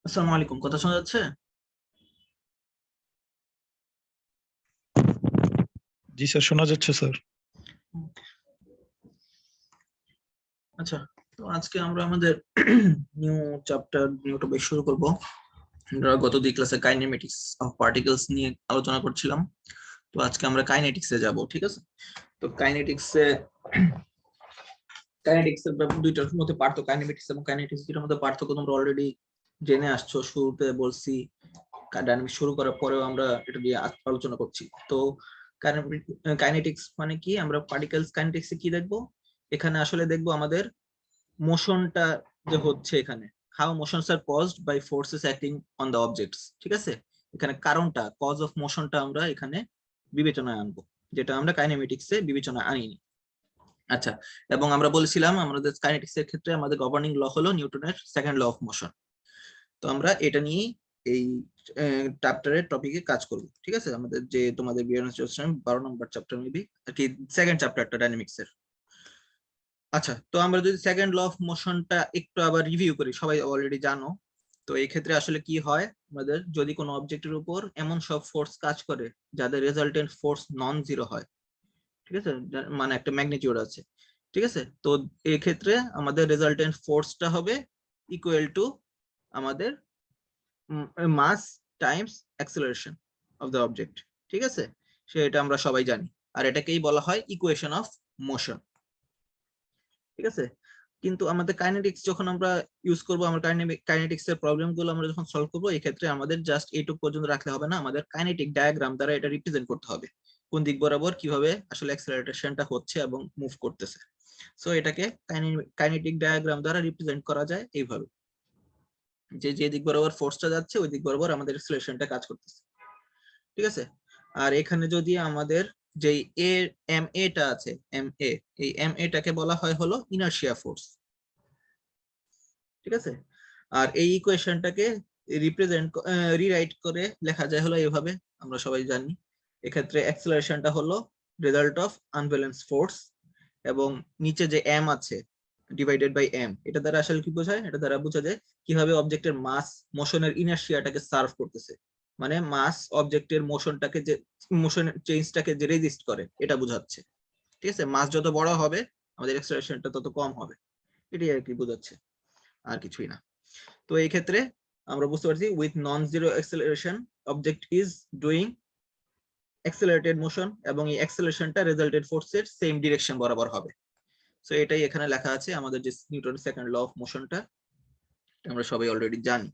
আসসালামু আলাইকুম, কথা শোনা যাচ্ছে? জি স্যার, শোনা যাচ্ছে স্যার। আচ্ছা, তো আজকে আমরা আমাদের নিউ চ্যাপ্টার নিউ টপিক শুরু করব। আমরা গত দুই ক্লাসে কাইনেমেটিক্স অফ পার্টিকেলস নিয়ে আলোচনা করছিলাম। তো আজকে আমরা কাইনেটিক্সে যাব, ঠিক আছে? তো কাইনেটিক্স এর দুইটার মধ্যে পার্থক্য, কাইনেমেটিক্স এবং কাইনেটিক্স দুইটার মধ্যে পার্থক্য তোমরা অলরেডি জেনে আসছো। শুরুতে বলছি, ডাইনামিক্স শুরু করার পরেও আমরা এটা নিয়ে আলোচনা করছি। তো কাইনেটিক্স মানে কি, আমরা পার্টিকেলস কাইনেটিক্সে কি দেখবো? এখানে আসলে দেখবো আমাদের মোশনটা যে হচ্ছে, এখানে how motions are caused by forces acting on the objects, ঠিক আছে? এখানে কারণটা, কজ অফ মোশনটা আমরা এখানে বিবেচনায় আনবো, যেটা আমরা কাইনেমেটিক্সে বিবেচনায় আনিনি। আচ্ছা, এবং আমরা বলেছিলাম আমাদের কাইনেটিক্স এর ক্ষেত্রে আমাদের গভর্নিং ল হলো নিউটনের সেকেন্ড ল অফ মোশন। তো আমরা এটা নিয়ে এই চ্যাপ্টারের টপিকে কাজ করব, ঠিক আছে? আমাদের যে তোমাদের 12 নম্বর চ্যাপ্টার মেবি আর কি, সেকেন্ড চ্যাপ্টারটা ডাইনামিক্স এর। আচ্ছা, তো আমরা যদি সেকেন্ড ল অফ মোশনটা একটু আবার রিভিউ করি, সবাই অলরেডি জানো। তো এই ক্ষেত্রে আসলে কি হয়, আমাদের যদি কোনো অবজেক্টের উপর এমন সব ফোর্স কাজ করে যাদের রেজাল্টেন্ট ফোর্স নন জিরো হয়, ঠিক আছে, মানে একটা ম্যাগনিটিউড আছে, ঠিক আছে? তো এই ক্ষেত্রে আমাদের রেজাল্টেন্ট ফোর্সটা হবে ইকুয়াল টু আমাদের mass times acceleration of the object, ঠিক আছে? সেটা আমরা সবাই জানি, আর এটাকেই বলা হয় ইকুয়েশন অফ মোশন, ঠিক আছে? কিন্তু আমাদের কাইনেটিক্স যখন আমরা ইউজ করব, আমরা কাইনেটিক্স এর প্রবলেম গুলো আমরা যখন সলভ করবো, এই ক্ষেত্রে আমাদের জাস্ট এইটুকু পর্যন্ত রাখলে হবে না, আমাদের কাইনেটিক ডায়াগ্রাম দ্বারা এটা রিপ্রেজেন্ট করতে হবে, কোন দিক বরাবর কিভাবে আসলে অ্যাক্সেলারেশনটা হচ্ছে এবং মুভ করতেছে। সো এটাকে কাইনেটিক ডায়াগ্রাম দ্বারা রিপ্রেজেন্ট করা যায় এইভাবে, যে যে দিক বরাবর ফোর্সটা যাচ্ছে ওই দিক বরাবর আমাদের অ্যাক্সেলারেশনটা কাজ করতেছে, ঠিক আছে? আর এখানে যদি আমাদের যে এ এম এটা আছে, এম এ, এই এম এটাকে বলা হয় হলো ইনার্শিয়া ফোর্স, ঠিক আছে? আর এই ইকুয়েশনটাকে রিপ্রেজেন্ট রিরাইট করে লেখা যায় হলো এইভাবে, আমরা সবাই জানি। এক্ষেত্রে অ্যাক্সেলারেশনটা হলো রেজাল্ট অফ আনব্যালেন্স ফোর্স, এবং নিচে যে এম আছে ডিভাইডেড বাই এম, এটা দ্বারা আসলে কি বোঝায়? এটা দ্বারা বোঝা যায় কিভাবে অবজেক্টের মাস মোশনের ইনার্শিয়াটাকে সার্ভ করতেছে, মানে মাস অবজেক্টের মোশনটাকে যে মোশন চেঞ্জটাকে যে রেজিস্ট করে এটা বোঝাচ্ছে, ঠিক আছে? মাস যত বড় হবে আমাদের অ্যাক্সেলারেশনটা তত কম হবে, এটাই আর কি বোঝাচ্ছে, আর কিছুই না। তো এই ক্ষেত্রে আমরা বুঝতে পারছি with non zero acceleration object is doing accelerated motion, এবং এই অ্যাক্সেলারেশনটা রেজাল্টেড ফোর্সের সেম ডিরেকশন বরাবর হবে। সো এটাই এখানে লেখা আছে, আমাদের যে নিউটনের সেকেন্ড ল অফ মোশনটা আমরা সবাই অলরেডি জানি।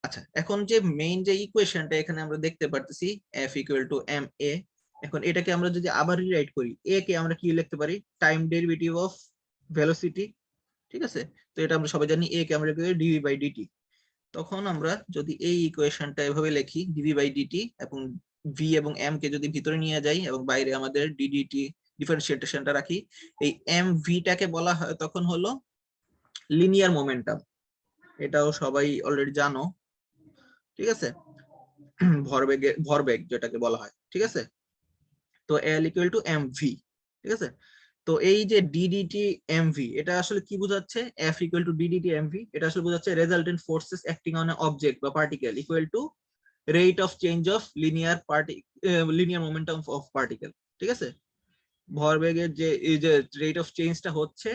আচ্ছা, এখন যে মেইন যে ইকুয়েশনটা এখানে আমরা দেখতে পারতেছি F equal two M A, এখন এটাকে আমরা যদি আবার রিরাইট করি, এ কে আমরা কি লিখতে পারি? টাইম ডেরিভেটিভ অফ ভেলোসিটি, ঠিক আছে? তো এটা আমরা সবাই জানি, এ কে আমরা লিখতে পারি ডিভি বাই ডিটি। তখন আমরা যদি এই ইকুয়েশনটা এভাবে লিখি, ডিভি বাই ডিটি, এবং ভি এবং এম কে যদি ভিতরে নিয়ে যাই এবং বাইরে আমাদের ডিডিটি ডিফারেন্সিয়েশনটা রাখি, এই এম ভিটাকে বলা হয় তখন হলো লিনিয়ার মোমেন্টাম। এটাও সবাই অলরেডি জানো, ঠিক আছে? ভরবেগ যেটাকে বলা হয়, ঠিক আছে? তো L equal to M V, ঠিক আছে? তো এই যে ডিডিটি এমভি, এটা আসলে কি বোঝাচ্ছে? F equal to d dt m v, এটা আসলে বোঝাচ্ছে resultant forces acting on a object বা particle equal to rate of change of linear momentum of particle, ঠিক আছে? ভরবেগের যে এই যে রেট অফ চেঞ্জটা হচ্ছে,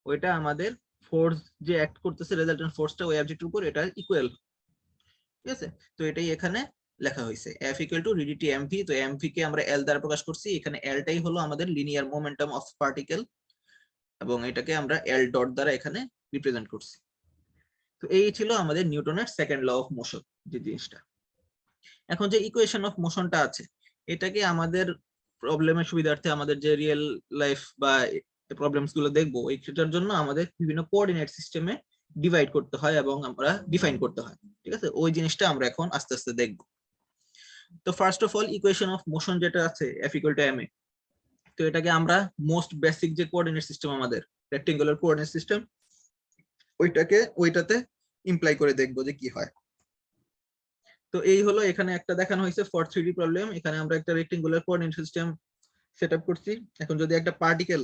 ওইটা আমাদের ফোর্স যে অ্যাক্ট করতেছে, রেজাল্টেন্ট ফোর্সটা ওই অবজেক্টের উপর, এটা ইকুয়াল, ঠিক আছে? তো এটাই এখানে লেখা হয়েছে, F equal to d dt MV. তো এমভি কে আমরা এল দ্বারা প্রকাশ করছি, এখানে এলটাই হলো আমাদের লিনিয়ার মোমেন্টাম অফ পার্টিকেল, এবং এটাকে আমরা এল ডট দ্বারা এখানে রিপ্রেজেন্ট করছি। তো এই ছিল আমাদের নিউটনের সেকেন্ড ল অফ মোশন, যে জিনিসটা। এখন যে ইকুয়েশন অফ মোশনটা আছে, এটাকে আমাদের প্রবলেমের সুবিধার্থে, আমাদের যে রিয়েল লাইফ বা প্রবলেমস গুলো দেখবো, এইটার জন্য আমাদের বিভিন্ন কোঅর্ডিনেট সিস্টেমে ডিভাইড করতে হয় এবং আমরা ডিফাইন করতে হয়, ঠিক আছে? ওই জিনিসটা আমরা এখন আস্তে আস্তে দেখবো। তো first of all, equation of motion যেটা আছে F equal two M A, তো এটাকে আমরা মোস্ট বেসিক যে কোঅর্ডিনেট সিস্টেম আমাদের রেক্টেঙ্গুলার কোঅর্ডিনেট সিস্টেম, ওইটাতে ইমপ্লাই করে দেখবো যে কি হয়। তো এই হলো এখানে একটা দেখানো হয়েছে ফর 3D প্রবলেম, এখানে আমরা একটা rectangular coordinate system set up করছি। এখন যদি একটা পার্টিকেল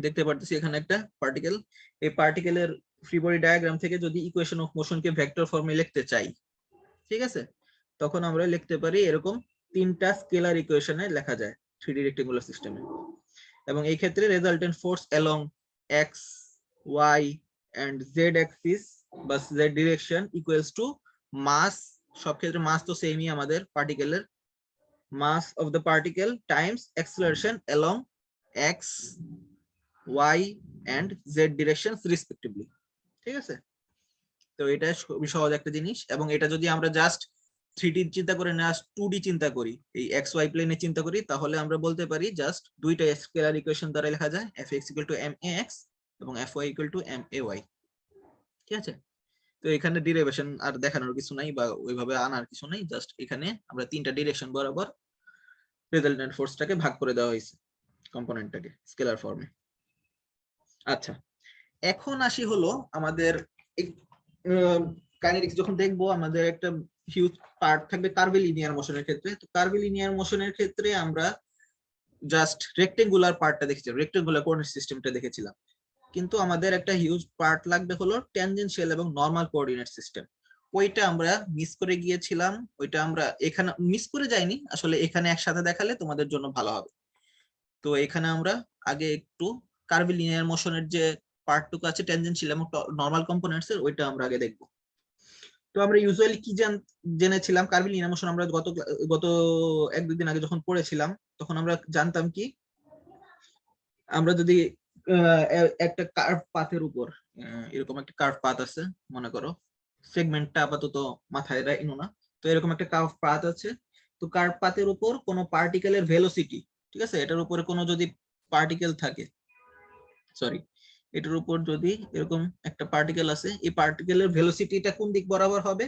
দেখতে পারতেছি এখানে একটা পার্টিকেল, এই পার্টিকেলের ফ্রি বডি ডায়াগ্রাম থেকে যদি ইকুয়েশন অফ মোশনকে ভেক্টর ফর্মে লিখতে চাই, ঠিক আছে, তখন আমরা লিখতে পারি এরকম তিনটা স্কেলার ইকুয়েশনে লেখা যায় 3D রেক্টেঙ্গুলার সিস্টেমে। এবং এই ক্ষেত্রে resultant force along X Y and Z axis বা Z direction equals to mass, সব ক্ষেত্রে মাস তো সেমই আমাদের পার্টিকেলের, mass of the particle times acceleration along x y and z directions respectively, ঠিক আছে। তো এটা খুবই সহজ একটা জিনিস, এবং এটা যদি আমরা জাস্ট 3D চিন্তা করে না 2D চিন্তা করি, এই এক্স ওয়াই প্লেনে চিন্তা করি, তাহলে আমরা বলতে পারি জাস্ট দুইটা স্কেলার ইকুয়েশন দ্বারা লেখা যায় fx equal to max এবং fy equal to may, ঠিক আছে। তো এখানে ডেরিভেশন আর দেখানোর কিছু নাই বা ওইভাবে আনার কিছু নাই, জাস্ট এখানে আমরা তিনটা ডিরেকশন বরাবর রেজাল্টেন্ট ফোর্সটাকে ভাগ করে দেওয়া হয়েছে কম্পোনেন্টটাকে স্কেলার ফর্মে। আচ্ছা, এখন আসি হলো আমাদের কাইনেটিক্স যখন দেখবো আমাদের একটা হিউজ পার্ট থাকবে কার্ভিলিনিয়ার মোশনের ক্ষেত্রে। তো কার্ভিলিনিয়ার মোশনের ক্ষেত্রে আমরা জাস্ট রেক্টেঙ্গুলার পার্টটা দেখেছিলাম, রেক্টেঙ্গুলার কোঅর্ডিনেট সিস্টেমটা দেখেছিলাম, কিন্তু আমাদের একটা হিউজ পার্ট লাগবে হলো ট্যানজেনশিয়াল এবং নরমাল কোঅর্ডিনেট সিস্টেম। ওইটা আমরা মিস করে গিয়েছিলাম, ওইটা আমরা এখানে মিস করে যাইনি, আসলে এখানে একসাথে দেখালে তোমাদের জন্য ভালো হবে। তো এখানে আমরা আগে একটু কার্ভিলিনিয়ার মোশনের যে পার্টটুকু আছে ট্যানজেনশিয়াল এবং নরমাল কম্পোনেন্টস এর, ওইটা আমরা আগে দেখব। তো আমরা ইউজুয়ালি কি জেনেছিলাম কার্ভিলিনিয়ার মোশন, আমরা গত 1-2 দিন আগে যখন পড়েছিলাম তখন আমরা জানতাম কি, আমরা যদি একটা কার্ভ পাথের উপর এরকম একটা কার্ভ পাথ আছে, মনে করো সেগমেন্টটা আপাতত মাথায় রাখো না, তো এরকম একটা কার্ভ পাথ আছে, তো কার্ভ পাথের উপর কোনো পার্টিকেলের ভেলোসিটি, ঠিক আছে, এটার উপরে কোনো যদি পার্টিকেল থাকে, সরি এটার উপর যদি এরকম একটা পার্টিকেল আছে, এই পার্টিকেলের ভেলোসিটিটা কোন দিক বরাবর হবে?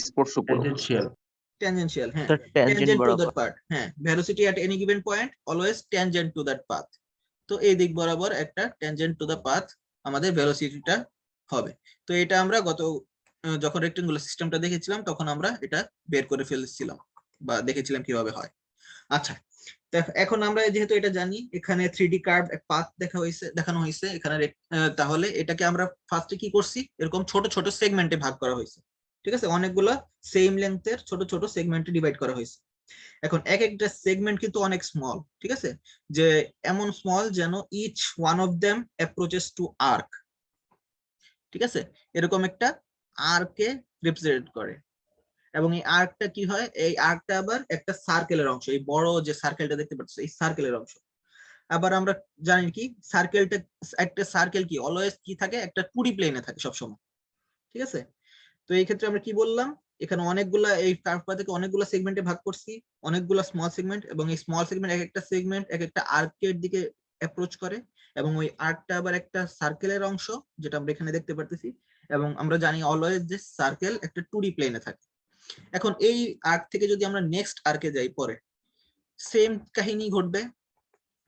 স্পর্শ করো ট্যানজেনশিয়াল, হ্যাঁ, ট্যানজেন্ট tangent to that বরাবর। part, হ্যাঁ, velocity at any given point always tangent to that path, তো এই দিক বরাবর একটা tangent to the path আমাদের ভেলোসিটিটা হবে। তো এটা আমরা যখন রেক্টেঙ্গুলার সিস্টেমটা দেখেছিলাম তখন আমরা এটা বের করে ফেলেছিলাম বা দেখেছিলাম কিভাবে হয়। আচ্ছা, এখন আমরা যেহেতু এটা জানি, এখানে 3D কার্ভ পাথ দেখানো হয়েছে এখানে, তাহলে এটাকে আমরা ফার্স্টে কি করছি, এরকম ছোট ছোট সেগমেন্টে ভাগ করা হয়েছে, ঠিক আছে, অনেকগুলো সেম লেন্থের ছোট ছোট সেগমেন্টে ডিভাইড করা হয়েছে। এখন এক একটা সেগমেন্ট কিন্তু অনেক স্মল, ঠিক আছে, যে এমন স্মল যেন each one of them approaches to arc, ঠিক আছে, এরকম একটা আর্কে রিপ্রেজেন্ট করে। এবং এই আর্কটা কি হয়, এই আর্কটা আবার একটা সার্কেলের অংশ, এই বড় যে সার্কেলটা দেখতে পাচ্ছ এই সার্কেলের অংশ। আবার আমরা জানি কি সার্কেলটা, একটা সার্কেল কি অলওয়েজ কি থাকে, একটা 2D প্লেনে থাকে সবসময়, ঠিক আছে। তো এই ক্ষেত্রে আমরা কি বললাম, এখানে অনেকগুলা এই কার্ভ পাথকে অনেকগুলা সেগমেন্টে ভাগ করছি, অনেকগুলা স্মল সেগমেন্ট, এবং এই স্মল সেগমেন্ট এক একটা সেগমেন্ট এক একটা আর্কের দিকে অ্যাপ্রোচ করে, এবং ওই আর্কটা আবার একটা সার্কেলের অংশ যেটা আমরা এখানে দেখতে পারতেছি, এবং আমরা জানি অলওয়েজ যে সার্কেল একটা 2D প্লেনে থাকে। এখন এই আর্ক থেকে যদি আমরা নেক্সট আর্কে যাই, পরে সেম কাহিনী ঘটবে,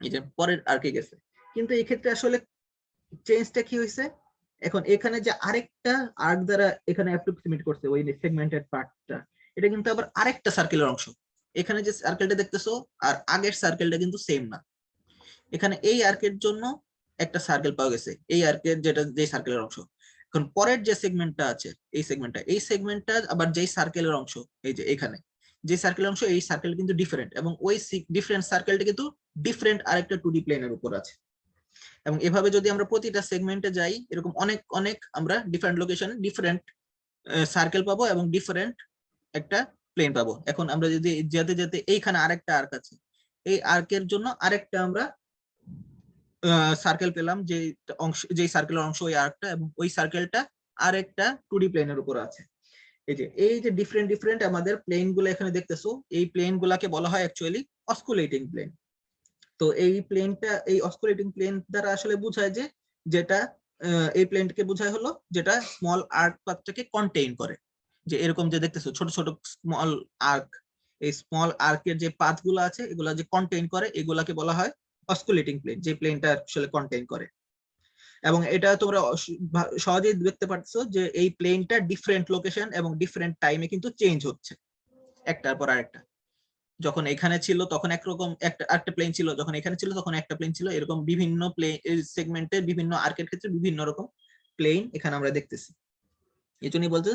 এই যে পরের আর্কে গেছে, কিন্তু এই ক্ষেত্রে আসলে চেঞ্জটা কি হয়েছে, এখন এখানে যে আরেকটা আর্ক দ্বারা এখানে অ্যাপ্রক্সিমেট করছে ওই সেগমেন্টেড পার্টটা, এটা কিন্তু আবার আরেকটা সার্কেলের অংশ। এখানে যে সার্কেলটা দেখতেছো আর আগের সার্কেলটা কিন্তু সেম না, এখানে এই আর্কের জন্য একটা সার্কেল পাওয়া গেছে, এই আর্কের যেটা যে সার্কেলের অংশ। এখন পরের যে সেগমেন্টটা আছে, এই সেগমেন্টটা আবার যেই সার্কেলের অংশ, এই যে এখানে যে সার্কেলের অংশ, এই সার্কেল কিন্তু ডিফারেন্ট, এবং ওই ডিফারেন্ট সার্কেলটা কিন্তু ডিফারেন্ট আরেকটা 2D প্লেনের উপর আছে। এবং এভাবে যদি আমরা প্রতিটা সেগমেন্টে যাই, এরকম অনেক অনেক আমরা ডিফারেন্ট লোকেশনে ডিফারেন্ট সার্কেল পাবো এবং ডিফারেন্ট একটা প্লেন পাবো। এখন আমরা যদি যেতে যেতে এইখানে আরেকটা আর্ক আছে, এই আর্কের জন্য আরেকটা আমরা সার্কেল পেলাম, যে অংশ, যে সার্কেলের অংশ ওই আর্কটা, এবং ওই সার্কেলটা আরেকটা 2D প্লেনের উপর আছে। এই যে ডিফারেন্ট ডিফারেন্ট আমাদের প্লেন গুলো এখানে দেখতেছো, এই প্লেন গুলাকে বলা হয় অ্যাকচুয়ালি অসকুলেটিং প্লেন। তো এই প্লেনটা, এই অসকুলেটিং প্লেন দ্বারা আসলে বোঝায় যে, যেটা এই প্লেনটাকে বোঝায় হলো যেটা স্মল আর্ক পাথটাকে কন্টেইন করে, যে এরকম যে দেখতেছো ছোট ছোট স্মল আর্ক, এই স্মল আর্কের যে পাথগুলো আছে এগুলা যে কন্টেইন করে, এগুলাকে বলা হয় অসকুলেটিং প্লেন, যে প্লেনটা আসলে কন্টেইন করে। এবং এটা তোমরা সহজেই দেখতে পাচ্ছো যে এই প্লেনটা ডিফারেন্ট লোকেশন এবং ডিফারেন্ট টাইমে কিন্তু চেঞ্জ হচ্ছে একটার পর আরেকটা। যখন এখানে ছিল তখন একরকম একটা প্লেন ছিল, যখন এখানে ছিল তখন একটা প্লেন ছিল, এরকম বিভিন্ন প্লেন সেগমেন্টের বিভিন্ন আর্কের ক্ষেত্রে বিভিন্ন রকম প্লেন এখানে আমরা দেখতেছি। এই জন্যই বলছে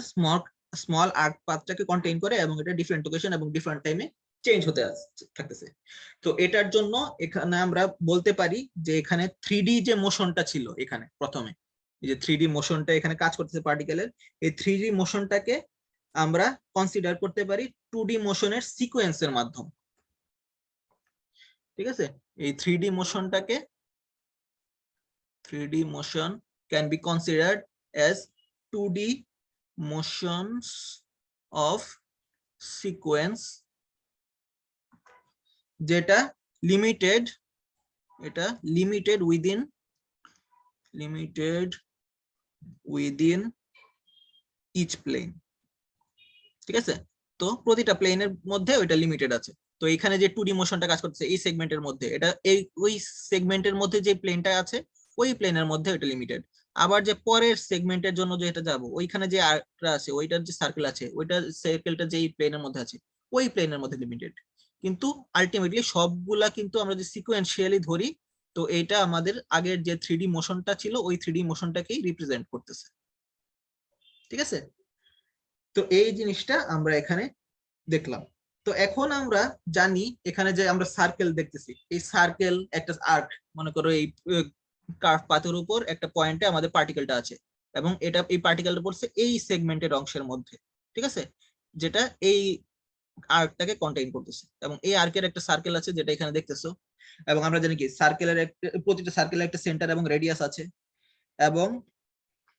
স্মল আর্ক পাথটাকে কন্টেইন করে এবং এটা ডিফারেন্ট লোকেশন এবং ডিফারেন্ট টাইমে চেঞ্জ হতে থাকতেছে। তো এটার জন্য এখানে আমরা বলতে পারি যে এখানে 3D যে মোশনটা ছিল এখানে প্রথমে, এই যে 3D মোশনটা এখানে কাজ করতেছে পার্টিকেলের, এই 3D মোশনটাকে আমরা কনসিডার করতে পারি 2D মোশনের সিকোয়েন্সের মাধ্যমে। ঠিক আছে, এই 3D মোশনটাকে 3D motion can be considered as 2D motions of sequence যেটা লিমিটেড, এটা লিমিটেড উইদিন ইচ প্লেন। ঠিক আছে, তো প্রতিটা প্লেনের মধ্যে ওইটা লিমিটেড আছে। তো এখানে যে 2D মোশনটা কাজ করতেছে এই সেগমেন্টের মধ্যে, এটা এই ওই সেগমেন্টের মধ্যে যে প্লেনটা আছে ওই প্লেনের মধ্যে এটা লিমিটেড। আবার যে পরের সেগমেন্টের জন্য যে এটা যাব, ওইখানে যে আর্কটা আছে, ওইটার যে সার্কেল আছে, ওইটা সার্কেলটা যেই প্লেনের মধ্যে আছে ওই প্লেনের মধ্যে লিমিটেড। কিন্তু আলটিমেটলি সবগুলা কিন্তু আমরা যে সিকোয়েন্সিয়ালি ধরি, তো এটা আমাদের আগের যে 3D মোশনটা ছিল ওই 3D মোশনটাকেই রিপ্রেজেন্ট করতেছে। ঠিক আছে, তো এই জিনিসটা আমরা এখানে দেখলাম। তো এখন আমরা জানি এখানে যে আমরা সার্কেল দেখতেছি, এই সার্কেল একটা আর্ক, মনে করো এই কার্ভ পাথের উপর একটা পয়েন্টে আমাদের পার্টিকেলটা আছে এবং এটা এই পার্টিকেলটা পড়ছে এই সেগমেন্টের অংশের মধ্যে। ঠিক আছে, যেটা এই আর্কটাকে কন্টেইন করতেছে এবং এই আর্কের একটা সার্কেল আছে যেটা এখানে দেখতেছো। এবং আমরা জানি কি সার্কেলের প্রতিটা সার্কেলের একটা সেন্টার এবং রেডিয়াস আছে, এবং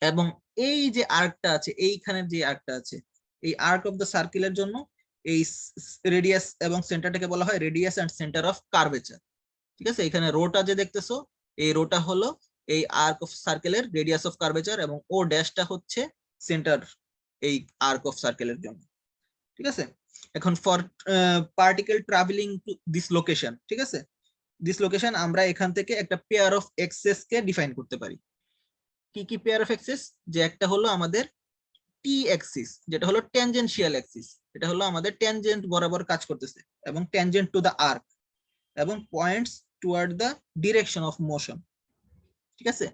এবং এই যে আর্কটা আছে, এইখানের যে আর্কটা আছে, এই আর্ক অফ দ্য সার্কেলের জন্য এই রেডিয়াস এবং সেন্টারটাকে বলা হয় radius and centre of curvature. ঠিক আছে, এখানে রোটা যে দেখতেছো, এই রোটা হলো এই আর্ক অফ সার্কেলের রেডিয়াস অফ কার্ভেচার এবং ও ড্যাশটা হচ্ছে সেন্টার এই আর্ক অফ সার্কেলের জন্য। ঠিক আছে, এখন for particle travelling to this location, ঠিক আছে, দিস লোকেশন আমরা এখান থেকে একটা পেয়ার অফ এক্সেস কে ডিফাইন করতে পারি। কি কি পেয়ার অফ এক্সিস? যে একটা হলো আমাদের টি অ্যাক্সিস, যেটা হলো ট্যানজেনশিয়াল অ্যাক্সিস, এটা হলো আমাদের ট্যানজেন্ট বরাবর কাজ করতেছে এবং ট্যানজেন্ট টু দ্য আর্ক এবং points toward the direction of motion. ঠিক আছে,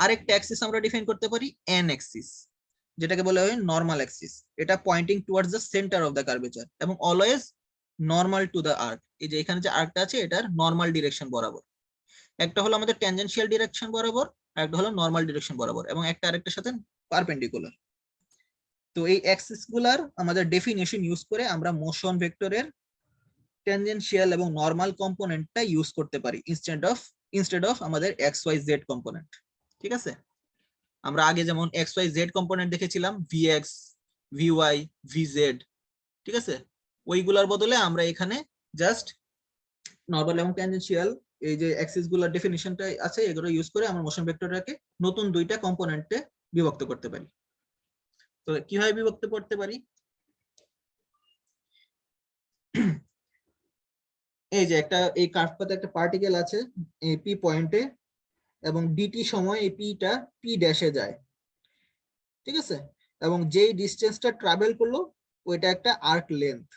আরেকটা অ্যাক্সিস আমরা ডিফাইন করতে পারি এন অ্যাক্সিস, যেটাকে বলা হয় নরমাল অ্যাক্সিস, এটা pointing towards the centre of the curvature এবং always normal to the arc. এই যে এখানে যে আর্কটা আছে এটার নরমাল ডিরেকশন বরাবর। একটা হলো আমাদের ট্যানজেনশিয়াল ডিরেকশন বরাবর, একটা হলো নরমাল ডিরেকশন বরাবর, এবং একটা আরেকটার সাথে পারপেন্ডিকুলার। তো এই অ্যাক্সিস গুলার আমাদের ডেফিনেশন ইউজ করে আমরা মোশন ভেক্টরের ট্যানজেনশিয়াল এবং নরমাল কম্পোনেন্টটা ইউজ করতে পারি ইনস্টেড অফ আমাদের এক্স ওয়াই জেড কম্পোনেন্ট। ঠিক আছে, আমরা আগে যেমন এক্স ওয়াই জেড কম্পোনেন্ট দেখেছিলাম, ভিএক্স, ভিওয়াই, ভিজেড। ঠিক আছে, ওইগুলার বদলে আমরা এখানে জাস্ট নরমাল এবং ট্যানজেনশিয়াল এই যে অ্যাক্সিস গুলার ডেফিনিশনটা আছে এগুলো ইউজ করে আমরা মোশন ভেক্টরটাকে নতুন দুইটা কম্পোনেন্টে বিভক্ত করতে পারি। তো কিভাবে বিভক্ত করতে পারি? এই যে একটা এই কার্ভ পাথে একটা পার্টিকেল আছে এই পি পয়েন্টে, এবং ডিটি সময় এই পিটা পি ড্যাশে যায়। ঠিক আছে, এবং যেই ডিসটেন্সটা ট্রাভেল করলো ওইটা একটা আর্ক লেন্থ,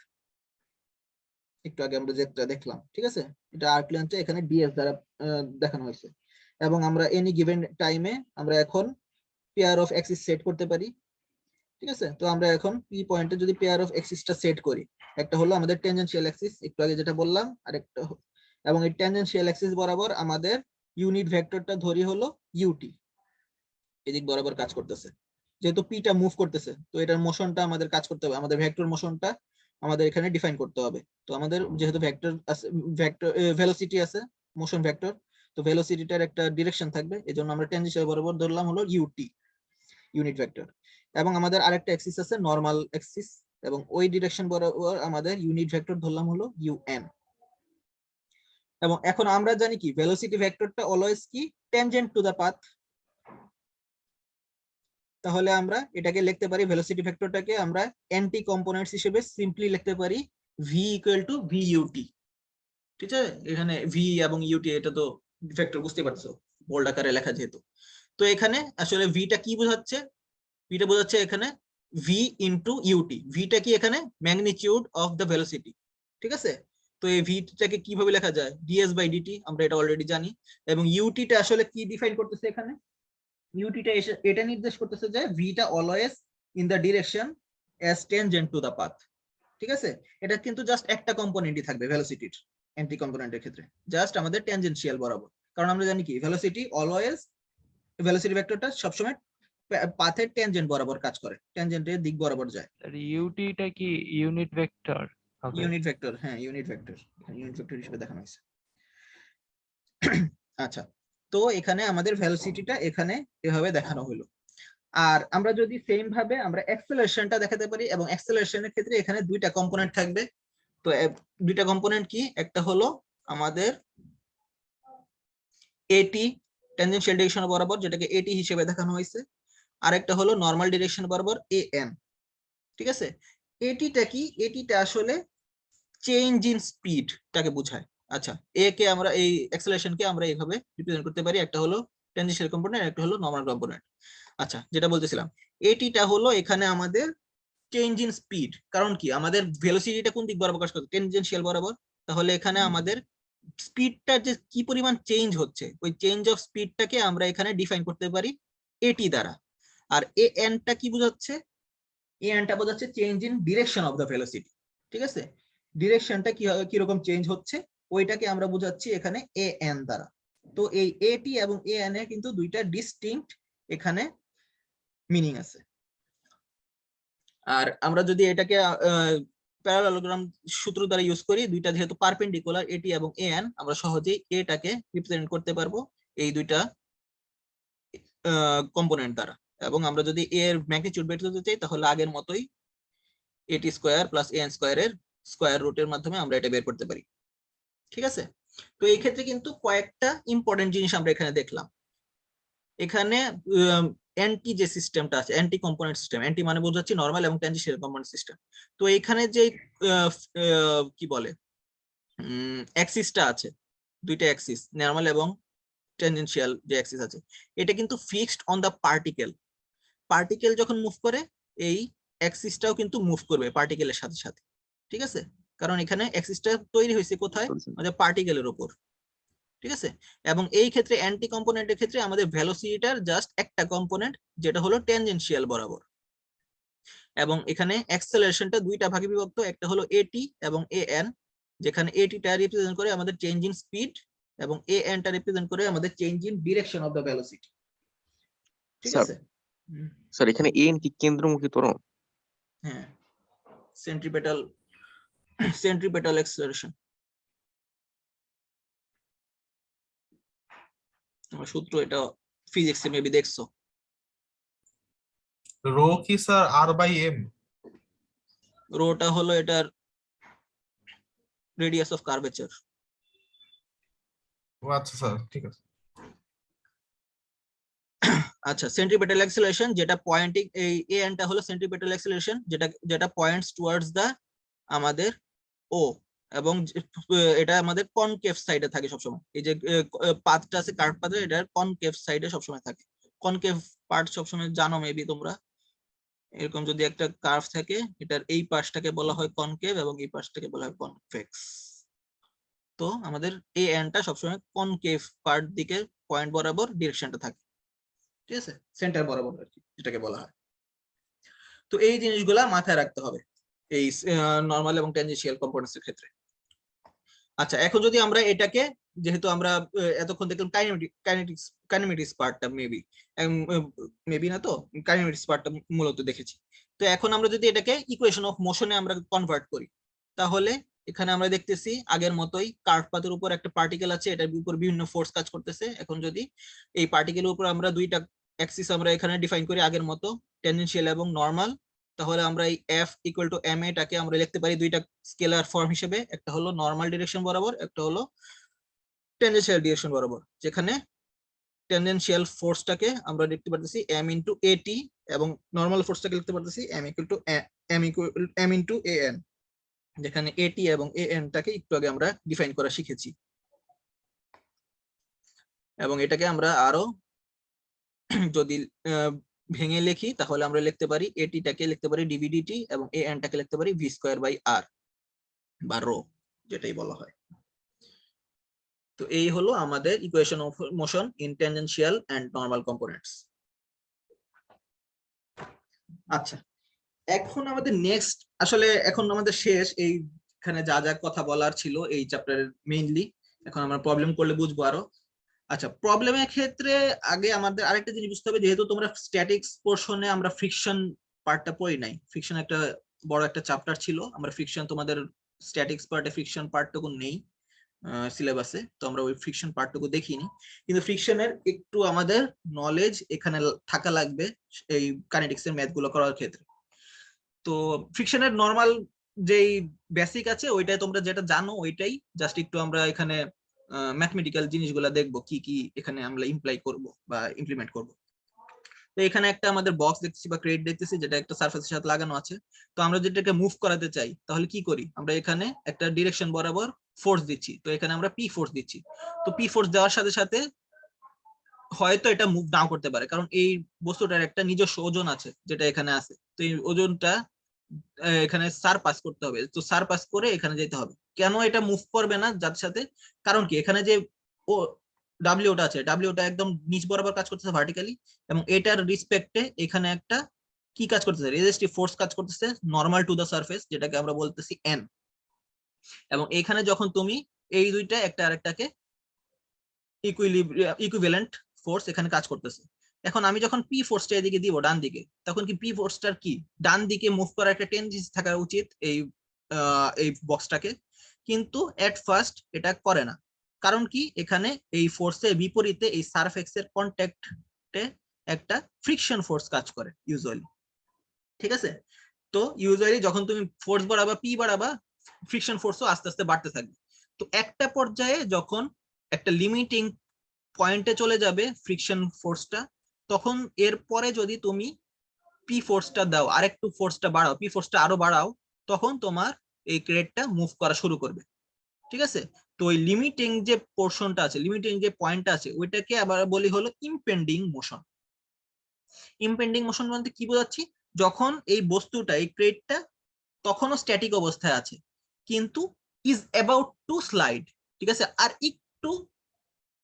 একটু আগে আমরা যেটা দেখলাম। ঠিক আছে, এটা আর্ক লেন্থটা এখানে ডিএস দ্বারা দেখানো হয়েছে। এবং আমরা এনি গিভেন টাইমে আমরা এখন পেয়ার অফ অ্যাক্সিস সেট করতে পারি। ঠিক আছে, তো আমরা এখন পি পয়েন্টে যদি পেয়ার অফ অ্যাক্সিসটা সেট করি, একটা হলো আমাদের ট্যানজেনশিয়াল অ্যাক্সিস একটু আগে যেটা বললাম, আরেকটা, এবং এই ট্যানজেনশিয়াল অ্যাক্সিস বরাবর আমাদের ইউনিট ভেক্টরটা ধরি হলো ইউটি, এদিক বরাবর কাজ করতেছে। যেহেতু পিটা মুভ করতেছে তো এটার মোশনটা আমাদের কাজ করতে হবে, আমাদের ভেক্টর মোশনটা আমাদের এখানে ডিফাইন করতে হবে। তো আমাদের যেহেতু ভেক্টর আছে, ভেক্টর ভেলোসিটি আছে, মোশন ভেক্টর, তো ভেলোসিটিটার একটা ডিরেকশন থাকবে, এজন্য আমরা ট্যানজেনশিয়াল বরাবর ধরলাম হলো ইউটি, ইউনিট ভেক্টর। এবং আমাদের আরেকটা অ্যাক্সিস আছে নরমাল অ্যাক্সিস, এবং ওই ডিরেকশন বরাবর আমাদের ইউনিট ভেক্টর ধরলাম হলো ইউএন। এবং এখন আমরা জানি কি ভেলোসিটি ভেক্টরটা অলওয়েজ কি ট্যানজেন্ট টু দ্য পাথ। তাহলে আমরা এটাকে লিখতে পারি, ভেলোসিটি ভেক্টরটাকে আমরা অ্যান্টি কম্পোনেন্টস হিসেবে সিম্পলি লিখতে পারি V equal to V UT. ঠিক আছে, এখানে ভি এবং ইউটি এটা তো ভেক্টর বুঝতে পারছো, বোল্ড আকারে লেখা যেহেতু। তো এখানে আসলে ভিটা কি বোঝাচ্ছে? ভিটা বোঝাচ্ছে এখানে ভি ইন্টু ইউটি। ভিটা কি এখানে ম্যাগনিটিউড অফ দ্য ভেলোসিটি। ঠিক আছে? তো এই ভিটাকে কিভাবে লেখা যায়, ডিএস বাই ডিটি, আমরা এটা অলরেডি জানি। এবং ইউটিটা আসলে কি ডিফাইন করতেছে এখানে, ইউটিটা এটা নির্দেশ করতেছে যে ভিটা always in the direction as tangent to the path. ঠিক আছে, এটা কিন্তু জাস্ট একটা কম্পোনেন্টই থাকবে ভেলোসিটির অ্যান্টি কম্পোনেন্টের ক্ষেত্রে, জাস্ট আমাদের ট্যানজেনশিয়াল বরাবর। কারণ আমরা জানি কি ভেলোসিটি অলওয়েজ, ভেলোসিটি ভেক্টরটা সবসময় পাথের ট্যানজেন্ট বরাবর কাজ করে, ট্যানজেন্টের দিক বরাবর যায়। ইউটিটা কি ইউনিট ভেক্টর হবে? ইউনিট ভেক্টর, হ্যাঁ ইউনিট ভেক্টর, ইউনিট ভেক্টর হিসেবে দেখানো হয়েছে। আচ্ছা, তো এখানে আমাদের ভেলোসিটিটা এখানে এভাবে দেখানো হলো। আর আমরা যদি সেম ভাবে আমরা অ্যাক্সেলারেশনটা দেখাতে পারি, এবং অ্যাক্সেলারেশনের ক্ষেত্রে এখানে দুইটা কম্পোনেন্ট থাকবে। তো দুইটা কম্পোনেন্ট কি, একটা হলো আমাদের এটি ট্যানজেনশিয়াল ডিরেকশন বরাবর, যেটাকে এটি হিসেবে দেখানো হয়েছে, আর একটা হলো নরমাল ডিরেকশন বরাবর এএন। ঠিক আছে, এটিটা কি, এটিটা আসলে চেঞ্জ ইন স্পিডটাকে বোঝায়। আচ্ছা, এ কে আমরা এই অ্যাক্সেলারেশনকে আমরা এইভাবে রিপ্রেজেন্ট করতে পারি, একটা হলো ট্যানজেনশিয়াল কম্পোনেন্ট, একটা হলো নরমাল কম্পোনেন্ট। আচ্ছা, যেটা বলতেছিলাম, এটিটা হলো এখানে আমাদের চেঞ্জ ইন স্পিড। কারণ কি, আমাদের ভেলোসিটিটা কোন দিক বরাবর কাজ করছে, ট্যানজেনশিয়াল বরাবর। তাহলে এখানে আমাদের স্পিডটা যে কি পরিমাণ চেঞ্জ হচ্ছে, ওই চেঞ্জ অফ স্পিডটাকে আমরা এখানে ডিফাইন করতে পারি এটি দ্বারা। আর এ এনটা কি বোঝাচ্ছে, এ এনটা বোঝাচ্ছে change in direction of the velocity. ঠিক আছে, ডিরেকশনটা কি রকম চেঞ্জ হচ্ছে ওইটাকে আমরা বোঝাচ্ছি এখানে এ এন দ্বারা। তো এই এটি এবং এ এন এর কিন্তু দুইটা ডিস্টিংক্ট এখানে মিনিং আছে। আর আমরা যদি এটাকে প্যারালালোগ্রাম সূত্র দ্বারা ইউজ করি, দুইটা যেহেতু পারপেন্ডিকুলার এটি এবং এন, আমরা সহজেই এটাকে রিপ্রেজেন্ট করতে পারবো এই দুইটা কম্পোনেন্ট দ্বারা। এবং আমরা যদি এর ম্যাগনিটিউড বের করতে চাই, তাহলে আগের মতোই এটি স্কয়ার প্লাস এন স্কয়ারের স্কয়ার রুটের মাধ্যমে আমরা এটা বের করতে পারি। ঠিক আছে, তো এই ক্ষেত্রে কিন্তু কয়েকটা ইম্পর্টেন্ট জিনিস আমরা এখানে দেখলাম। এখানে অ্যান্টি যে সিস্টেমটা আছে, অ্যান্টি কম্পোনেন্ট সিস্টেম, অ্যান্টি মানে বোঝাচ্ছি নরমাল এবং ট্যানজেনশিয়াল কম্পোনেন্ট সিস্টেম। তো এখানে যে কি বলে অ্যাক্সিসটা আছে, দুইটা অ্যাক্সিস নরমাল এবং ট্যানজেনশিয়াল যে অ্যাক্সিস আছে, এটা কিন্তু fixed on the particle. Particle যখন মুভ করে, এই অ্যাক্সিসটাও কিন্তু মুভ করবে পার্টিকেলের সাথে সাথে। ঠিক আছে, কারণ এখানে অ্যাক্সিসটা তৈরি হয়েছে কোথায়, আমাদের পার্টিকেলের উপর। ঠিক আছে, এবং এই ক্ষেত্রে অ্যান্টি কম্পোনেন্টের ক্ষেত্রে আমাদের ভেলোসিটিটার জাস্ট একটা কম্পোনেন্ট, যেটা হলো ট্যানজেনশিয়াল বরাবর। এবং এখানে অ্যাক্সেলারেশনটা দুইটা ভাগে বিভক্ত, একটা হলো এটি এবং এএন, যেখানে এটিটা রিপ্রেজেন্ট করে আমাদের চেঞ্জ ইন স্পিড, এবং এএনটা রিপ্রেজেন্ট করে আমাদের change in direction of the velocity. ঠিক আছে, স্যার এখানে এন কি কেন্দ্রমুখী ত্বরণ? হ্যাঁ, সেন্ট্রিপেটাল অ্যাক্সেলারেশন। সূত্র এটা ফিজিক্সে মেবি দেখছো। রো কি স্যার আর বাই এম? রোটা হলো এটার রেডিয়াস অফ কার্ভেচার। ও আচ্ছা স্যার, ঠিক আছে। আচ্ছা, সেন্ট্রিপেটাল অ্যাক্সেলারেশন যেটা পয়েন্টিং, এই এনটা হলো সেন্ট্রিপেটাল অ্যাক্সেলারেশন, যেটা পয়েন্টস টুয়ার্ডস দা আমাদের ও, এবং এটা আমাদের কনকেভ সাইডে থাকে সবসময়। এই যে পাথটা আছে কার্ভ পাথে, এটার কনকেভ সাইডে সবসময় থাকে। কনকেভ পার্ট সবসময় জানো মেবি তোমরা, এরকম যদি একটা কার্ভ থাকে, এটার এই পাশটাকে বলা হয় কনকেভ এবং এই পাশটাকে বলা হয় কনভেক্স। তো আমাদের এই এনটা সবসময় কনকেভ পার্ট দিকে পয়েন্ট বরাবর ডিরেকশনটা থাকে। ঠিক আছে, সেন্টার বরাবর আর কি যেটাকে বলা হয়। তো এই জিনিসগুলা মাথায় রাখতে হবে এই নরমাল এবং ট্যানজেনশিয়াল কম্পোনেন্টস এর ক্ষেত্রে। আচ্ছা, এখন যদি আমরা এটাকে, যেহেতু আমরা এতক্ষণ দেখলাম কাইনেমেটিক্স পার্টটা, মেবি না, তো কাইনেমেটিক্স পার্টটা মূলত দেখেছি। তো এখন আমরা যদি এটাকে ইকুয়েশন অফ মোশনে আমরা কনভার্ট করি, তাহলে এখানে আমরা দেখতেছি আগের মতোই কার্ভ পাথের উপর একটা পার্টিকেল আছে, এটার উপর বিভিন্ন ফোর্স কাজ করতেছে। এখন যদি এই পার্টিকেলের উপর আমরা দুইটা অ্যাক্সিস আমরা এখানে ডিফাইন করি আগের মতো, ট্যানজেনশিয়াল এবং নরমাল, তাহলে আমরা এই এফ ইকুয়াল টু এম এটাকে আমরা লিখতে পারি দুইটা স্কেলার ফর্ম হিসেবে, একটা হলো নরমাল ডিরেকশন বরাবর, একটা হলো ট্যানজেনশিয়াল ডিরেকশন বরাবর। যেখানে ট্যানজেনশিয়াল ফোর্সটাকে আমরা লিখতে পারতেছি এম ইনটু এটি, এবং নরমাল ফোর্সটাকে লিখতে পারতেছি এম ইনটু এএন, যেখানে এটি এবং এএনটাকে একটু আগে আমরা ডিফাইন করা শিখেছি। এবং এটাকে আমরা আরো যদি ভেঙে লিখি, তাহলে আমরা লিখতে পারি এটিটাকে লিখতে পারি ডিভিডিটি, এবং এএনটাকে লিখতে পারি ভি স্কয়ার বাই আর বা রো। যেটাই বলা হয়। তো এই হলো আমাদের equation of motion in tangential and normal components. আচ্ছা, এখন আমাদের নেক্সট, আসলে এখন আমাদের শেষ, এইখানে যা যা কথা বলার ছিল এই চ্যাপ্টারের মেইনলি, এখন আমরা প্রবলেম করলে বুঝবো আরো। আচ্ছা, প্রবলেমের ক্ষেত্রে আগে আমাদের আরেকটা জিনিস বুঝতে হবে, যেহেতু তোমরা স্ট্যাটিক্স পোর্শনে আমরা ফ্রিকশন পার্টটা পড়ি নাই, ফ্রিকশন একটা বড় একটা চ্যাপ্টার ছিল, আমরা ফ্রিকশন তোমাদের স্ট্যাটিক্স পার্টে ফ্রিকশন পার্টটুকু নেই সিলেবাসে, তো আমরা ওই ফ্রিকশন পার্টটুকু দেখিনি, কিন্তু ফ্রিকশনের একটু আমাদের নলেজ এখানে থাকা লাগবে এই কাইনেটিক্স এর ম্যাথ গুলো করার ক্ষেত্রে। তো ফ্রিকশনের নরমাল যেই বেসিক আছে ওইটাই তোমরা যেটা জানো ওইটাই, জাস্ট একটু আমরা এখানে ম্যাথমেটিক্যাল জিনিসগুলো দেখবো কি কি এখানে আমরা ইমপ্লাই করব বা ইমপ্লিমেন্ট করব। তো এখানে একটা আমাদের বক্স দেখতেছি বা ক্রেট দেখতেছি, যেটা একটা সারফেসের সাথে লাগানো আছে। তো আমরা যেটাকে মুভ করাতে চাই তাহলে কি করি, আমরা এখানে একটা ডিরেকশন বরাবর ফোর্স দিচ্ছি, তো এখানে আমরা পি ফোর্স দিচ্ছি। তো পি ফোর্স দেওয়ার সাথে সাথে হয়তো এটা মুভ নাও করতে পারে, কারণ এই বস্তুটার একটা নিজস্ব ওজন আছে যেটা এখানে আছে, তো এই ওজনটা এখানে সার পাস করতে হবে, তো সার পাস করে এখানে যেতে হবে। কেন এটা মুভ করবে না যার সাথে, কারণ কি এখানে যে ও ডাব্লিউটা আছে, ডাব্লিউটা একদম নিচ বরাবর কাজ করতেছে ভার্টিক্যালি, এবং এটার রিসপেক্টে এখানে একটা কি কাজ করতেছে, রেজিস্টিভ ফোর্স কাজ করতেছে নরমাল টু দা সারফেস, যেটাকে আমরা বলতেছি এন। এবং এখানে যখন তুমি এই দুইটা একটা আরেকটাকে ইকুইভ্যালেন্ট ফোর্স এখানে কাজ করতেছে। এখন আমি যখন পি ফোর্সটা এদিকে দিব ডান দিকে, তখন কি পি ফোর্সটার কি ডান দিকে মুভ করার একটা টেন্ডেন্সি থাকা উচিত এই বক্সটাকে, কিন্তু এট ফার্স্ট এটা করে না। কারণ কি এখানে এই ফোর্সের বিপরীতে এই সারফেসের কন্ট্যাক্টে একটা ফ্রিকশন ফোর্স কাজ করে ইউজুয়ালি, ঠিক আছে। তো ইউজুয়ালি যখন তুমি ফোর্স বাড়াবা, পি বাড়াবা, ফ্রিকশন ফোর্সও আস্তে আস্তে বাড়তে থাকবে। তো একটা পর্যায়ে যখন একটা লিমিটিং পয়েন্টে চলে যাবে ফ্রিকশন ফোর্সটা, তখন এরপরে যদি তুমি পি ফোর্সটা দাও, আরেকটু ফোর্সটা বাড়াও, পি ফোর্সটা আরো বাড়াও, তখন তোমার এই ক্রেটটা মুভ করা শুরু করবে, ঠিক আছে। তো ওই লিমিটিং যে পোর্শনটা আছে, লিমিটিং যে পয়েন্টটা আছে, ওইটাকে আবার বলি হলো ইমপেন্ডিং মোশন। ইমপেন্ডিং মোশন বলতে কি বোঝাচ্ছি, যখন এই বস্তুটা, এই ক্রেটটা তখনও স্ট্যাটিক অবস্থায় আছে, কিন্তু ইজ অ্যাবাউট টু স্লাইড, ঠিক আছে। আর একটু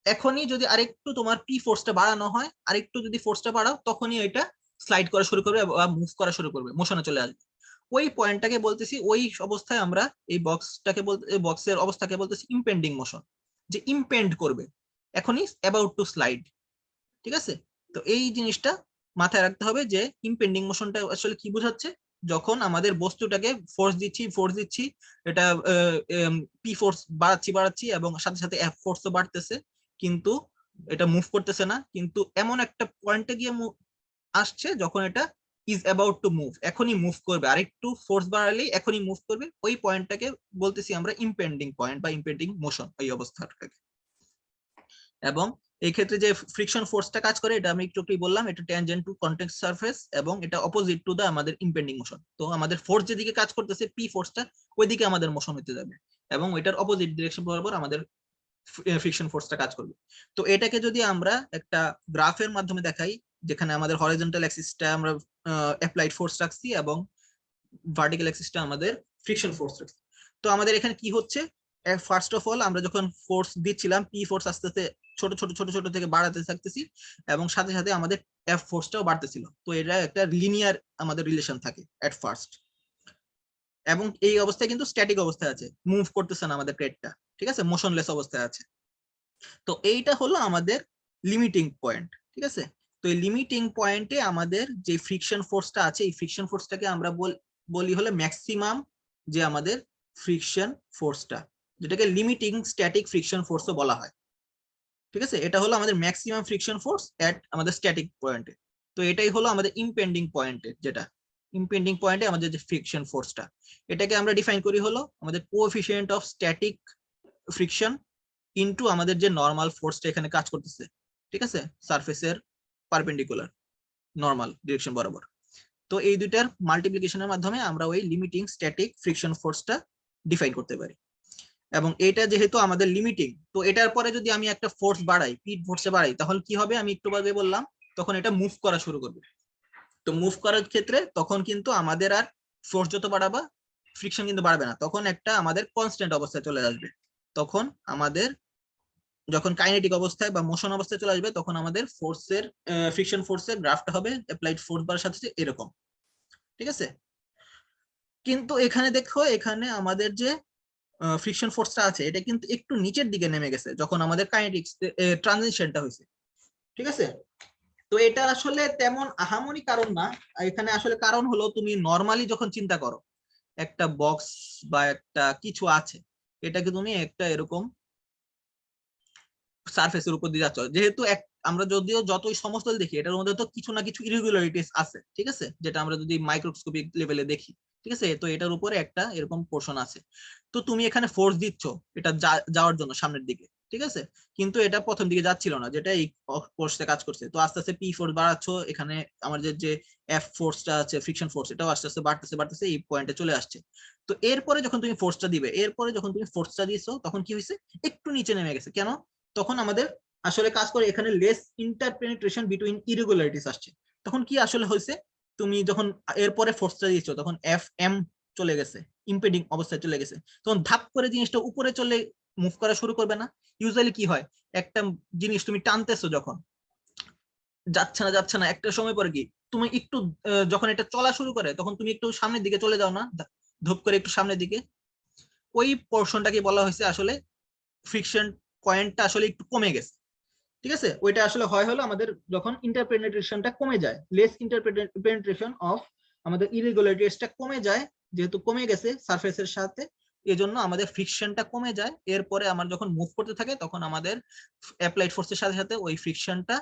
এখনই যদি আরেকটু তোমার পি ফোর্সটা বাড়ানো হয়, আরেকটু যদি ফোর্সটা বাড়াও, তখনই এটা স্লাইড করা শুরু করবে বা মুভ করা শুরু করবে, মোশনে চলে আসবে। ওই পয়েন্টটাকে বলতেছি, ওই অবস্থায় আমরা এই বক্সটাকে বলতে, বক্সের অবস্থাকে বলতেছি ইমপেন্ডিং মোশন, যে ইমপেন্ড করবে, এখনই অ্যাবাউট টু স্লাইড, ঠিক আছে। তো এই জিনিসটা মাথায় রাখতে হবে যে ইমপেন্ডিং মোশনটা আসলে কি বোঝাচ্ছে, যখন আমাদের বস্তুটাকে ফোর্স দিচ্ছি, এটা পি ফোর্স বাড়াচ্ছি এবং সাথে সাথে এফ ফোর্সও বাড়তেছে, কিন্তু এটা মুভ করতেছে না, কিন্তু এমন একটা পয়েন্টে গিয়ে আসছে যখন এটা ইজ অ্যাবাউট টু মুভ, এখনই মুভ করবে, আরেকটু ফোর্স বাড়ালেই এখনই মুভ করবে, ওই পয়েন্টটাকে বলতেছি আমরা ইমপেন্ডিং পয়েন্ট বা ইমপেন্ডিং মোশন, এই অবস্থাটাকে। এবং এই ক্ষেত্রে যে ফ্রিকশন ফোর্সটা কাজ করে, এটা আমি একটু বললাম, এটা ট্যানজেন্ট টু কন্টাক্ট সারফেস, এবং এটা অপোজিট টু দা আমাদের ইমপেন্ডিং মোশন। তো আমাদের ফোর্স যেদিকে কাজ করতেছে পি ফোর্সটা, ওইদিকে আমাদের মোশন হতে যাবে, এবং এটার অপোজিট ডিরেকশন বরাবর আমাদের ফ্রিকশন ফোর্সটা কাজ করবে। তো এটাকে যদি আমরা একটা গ্রাফের মাধ্যমে দেখাই, যেখানে আমাদের হরিজন্টাল অ্যাক্সিসটা আমরা অ্যাপ্লাইড ফোর্স রাখছি এবং ভার্টিক্যাল অ্যাক্সিসটা আমাদের ফ্রিকশন ফোর্স রাখছি। তো আমাদের এখানে কি হচ্ছে, ফার্স্ট অফ অল আমরা যখন ফোর্স দিচ্ছিলাম, পি ফোর্স আস্তে আস্তে ছোট ছোট ছোট ছোট থেকে বাড়াতে থাকতেছি, এবং সাথে সাথে আমাদের এফ ফোর্সটাও বাড়তেছিল। তো এটা একটা লিনিয়ার আমাদের রিলেশন থাকে এট ফার্স্ট, এবং এই অবস্থায় কিন্তু স্ট্যাটিক অবস্থায় আছে, মুভ করতেছে না আমাদের ক্রেটটা, ঠিক আছে, মোশনলেস অবস্থায় আছে। তো এইটা হলো আমাদের লিমিটিং পয়েন্ট, ঠিক আছে। তো এই লিমিটিং পয়েন্টে আমাদের যে ফ্রিকশন ফোর্সটা আছে, এই ফ্রিকশন ফোর্সটাকে আমরা বলি হলো ম্যাক্সিমাম যে আমাদের ফ্রিকশন ফোর্সটা, যেটাকে লিমিটিং স্ট্যাটিক ফ্রিকশন ফোর্সও বলা হয়, ঠিক আছে। এটা হলো আমাদের ম্যাক্সিমাম ফ্রিকশন ফোর্স এট আমাদের স্ট্যাটিক পয়েন্টে। তো এটাই হলো আমাদের ইমপেন্ডিং পয়েন্টে, যেটা ইমপেন্ডিং পয়েন্টে আমাদের যে ফ্রিকশন ফোর্সটা, এটাকে আমরা ডিফাইন করি হলো আমাদের coefficient of static friction into আমাদের যে নরমাল ফোর্সটা এখানে কাজ করতেছে, ঠিক আছে, সারফেসের পারপেন্ডিকুলার নরমাল ডিরেকশন বরাবর। তো এই দুইটার মাল্টিপ্লিকেশনের মাধ্যমে আমরা ওই লিমিটিং স্ট্যাটিক ফ্রিকশন ফোর্সটা ডিফাইন করতে পারি। এবং এটা যেহেতু আমাদের লিমিটিং, তো এটার পরে যদি আমি একটা ফোর্স বাড়াই, পি ফোর্সে বাড়াই, তাহলে কি হবে, আমি একটু আগে বললাম, তখন এটা মুভ করা শুরু করবে। তো মুভ করার ক্ষেত্রে তখন কিন্তু আমাদের আর ফোর্স যত বাড়াবা, ফ্রিকশন কিন্তু বাড়বে না, তখন একটা আমাদের কনস্ট্যান্ট অবস্থায় চলে আসবে। তখন আমাদের যখন কাইনেটিক অবস্থায় বা মোশন অবস্থায় চলে আসবে তখন আমাদের ফোর্সের ফ্রিকশন ফোর্সের গ্রাফটা হবে অ্যাপ্লাইড ফোর্স বারের সাথে এরকম, ঠিক আছে। কিন্তু এখানে দেখো, এখানে আমাদের যে ফ্রিকশন ফোর্সটা আছে এটা কিন্তু একটু নিচের দিকে নেমে গেছে যখন আমাদের কাইনেটিক্স ট্রানজিশনটা হয়েছে, ঠিক আছে। তো এটা আসলে তেমন আহামরি কারণ না, এখানে আসলে কারণ হলো তুমি নরমালি যখন চিন্তা করো একটা বক্স বা একটা কিছু আছে, এটাকে তুমি একটা এরকম সারফেসের উপর দিয়ে যাচ্ছ, যেহেতু আমরা যদিও যতই সমতল দেখি এটার মধ্যে তো কিছু না কিছু ইরেগুলারিটিস আছে, ঠিক আছে, যেটা আমরা যদি মাইক্রোস্কোপিক লেভেলে দেখি, ঠিক আছে। তো এটার উপরে একটা এরকম পোর্শন আছে, তো তুমি এখানে ফোর্স দিচ্ছ এটা যাওয়ার জন্য সামনের দিকে, ঠিক আছে। কিন্তু এটা প্রথম দিকে যাচ্ছিল না, যেটা এই ফোর্সে কাজ করছে, তো আস্তে আস্তে পি ফোর্স বাড়াচ্ছ, এখানে আমাদের যে এফ ফোর্সটা আছে ফ্রিকশন ফোর্স, এটাও আস্তে আস্তে বাড়তেছে বাড়তেছে এই পয়েন্টে চলে আসছে। তো এরপরে যখন তুমি ফোর্সটা দিবে, এরপরে যখন তুমি ফোর্সটা দিয়েছো তখন কি হয়েছে, একটু নিচে নেমে গেছে। কেন? তখন আমাদের আসলে কাজ করে এখানে লেস ইন্টারপেনিট্রেশন বিটুইন ইরেগুলারিটিস আসছে। তখন কি আসলে হয়েছে, তুমি যখন এরপরে ফোর্সটা দিয়েছো তখন এফ এম চলে গেছে, ইম্পেডিং অবস্থায় চলে গেছে, তখন ধাপ করে জিনিসটা উপরে চলে মুভ করা শুরু করবে না। ইউজুয়ালি কি হয়, একটা জিনিস তুমি টানতেছো যখন যাচ্ছে না একটা সময় পরে কি তুমি একটু যখন এটা চলা শুরু করে তখন তুমি একটু সামনের দিকে চলে যাও না, ধূপ করে একটু সামনের দিকে, ওই পোর্শনটাকে বলা হয়েছে আসলে ফ্রিকশন পয়েন্টটা আসলে একটু কমে গেছে, ঠিক আছে। ওইটা আসলে হয় হলো আমাদের যখন ইন্টারপেনিট্রেশনটা কমে যায়, লেস ইন্টারপেনিট্রেশন অফ আমাদের ইরেগুলারিটিসটা কমে যায়, যেহেতু কমে গেছে সারফেসের সাথে, এজন্য আমাদের ফ্রিকশনটা কমে যায়। এরপরে আমরা যখন মুভ করতে থাকে তখন আমাদের অ্যাপ্লাইড ফোর্সের সাথে সাথে ওই ফ্রিকশনটা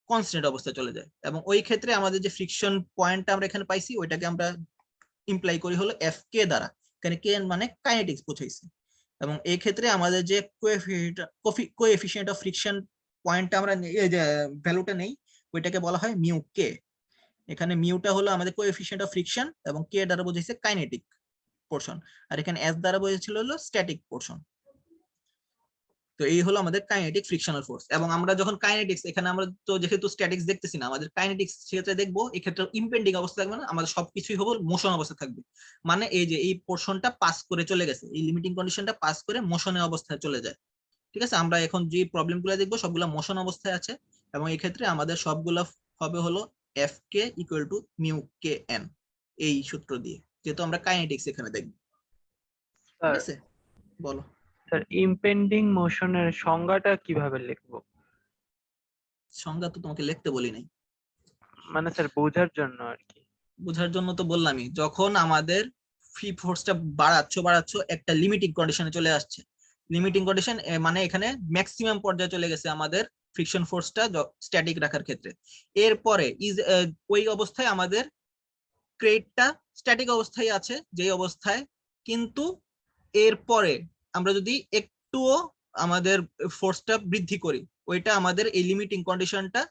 কনস্ট্যান্ট অবস্থায় চলে যায়, এবং ওই ক্ষেত্রে আমাদের যে ফ্রিকশন পয়েন্টটা আমরা এখানে পাইছি ওইটাকে আমরা ইমপ্লাই করি হলো এফ কে দ্বারা, এখানে কে মানে কাইনেটিক্স বুঝাইছে। এবং এই ক্ষেত্রে আমাদের যে কোএফিসিয়েন্ট অফ ফ্রিকশন পয়েন্টটা আমরা ভ্যালুটা নেই, ওইটাকে বলা হয় মিউ কে। এখানে মিউটা হলো আমাদের কোএফিসিয়েন্ট অফ ফ্রিকশন এবং কে দ্বারা বোঝাইছে কাইনেটিক পোর্শন, আর এখানে এস দ্বারা বোঝাইছিল হলো স্ট্যাটিক পোর্শন। তো এই হলো আমাদের কাইনেটিক ফ্রিকশনাল ফোর্স। এবং আমরা যখন কাইনেটিক্স, এখানে আমরা তো যেহেতু স্ট্যাটিক্স দেখতেছি না, আমাদের কাইনেটিক্স সেক্ষেত্রে দেখবো, এক্ষেত্রে ইম্পেন্ডিং অবস্থা থাকবে না, আমাদের সবকিছুই হবো মোশন অবস্থা থাকবে। মানে এই যে এই পোর্শনটা পাস করে চলে গেছে, এই লিমিটিং কন্ডিশনটা পাস করে মোশনের অবস্থায় চলে যায়, ঠিক আছে। আমরা এখন যে প্রবলেমগুলো দেখবো সবগুলো মোশন অবস্থায় আছে, এবং এই ক্ষেত্রে আমাদের সবগুলো হবে হলো F K equal to mu K N, এই সূত্র দিয়ে, যেহেতু আমরা কাইনেটিক্স এখানে দেখবো, ঠিক আছে। বলো স্যার, ইমপেন্ডিং মোশনের সংজ্ঞাটা কিভাবে লিখবো? সংজ্ঞা তো তোমাকে লিখতে বলি নাই, মানে স্যার বোঝার জন্য আর কি। বোঝার জন্য তো বললামই, যখন আমাদের ফ্রি ফোর্সটা বাড়াচ্ছ একটা লিমিটিং কন্ডিশনে চলে আসছে, লিমিটিং কন্ডিশন মানে এখানে ম্যাক্সিমাম পর্যায়ে চলে গেছে আমাদের ফ্রিকশন ফোর্সটা স্ট্যাটিক রাখার ক্ষেত্রে। এরপরে ওই অবস্থায় আমাদের ক্রেটটা স্ট্যাটিক অবস্থায় আছে যে অবস্থায়, কিন্তু এরপরে আমরা যদি একটুও আমাদের ফোর্সটা বৃদ্ধি করি, ওইটা আমাদের এই লিমিটিং কন্ডিশনটা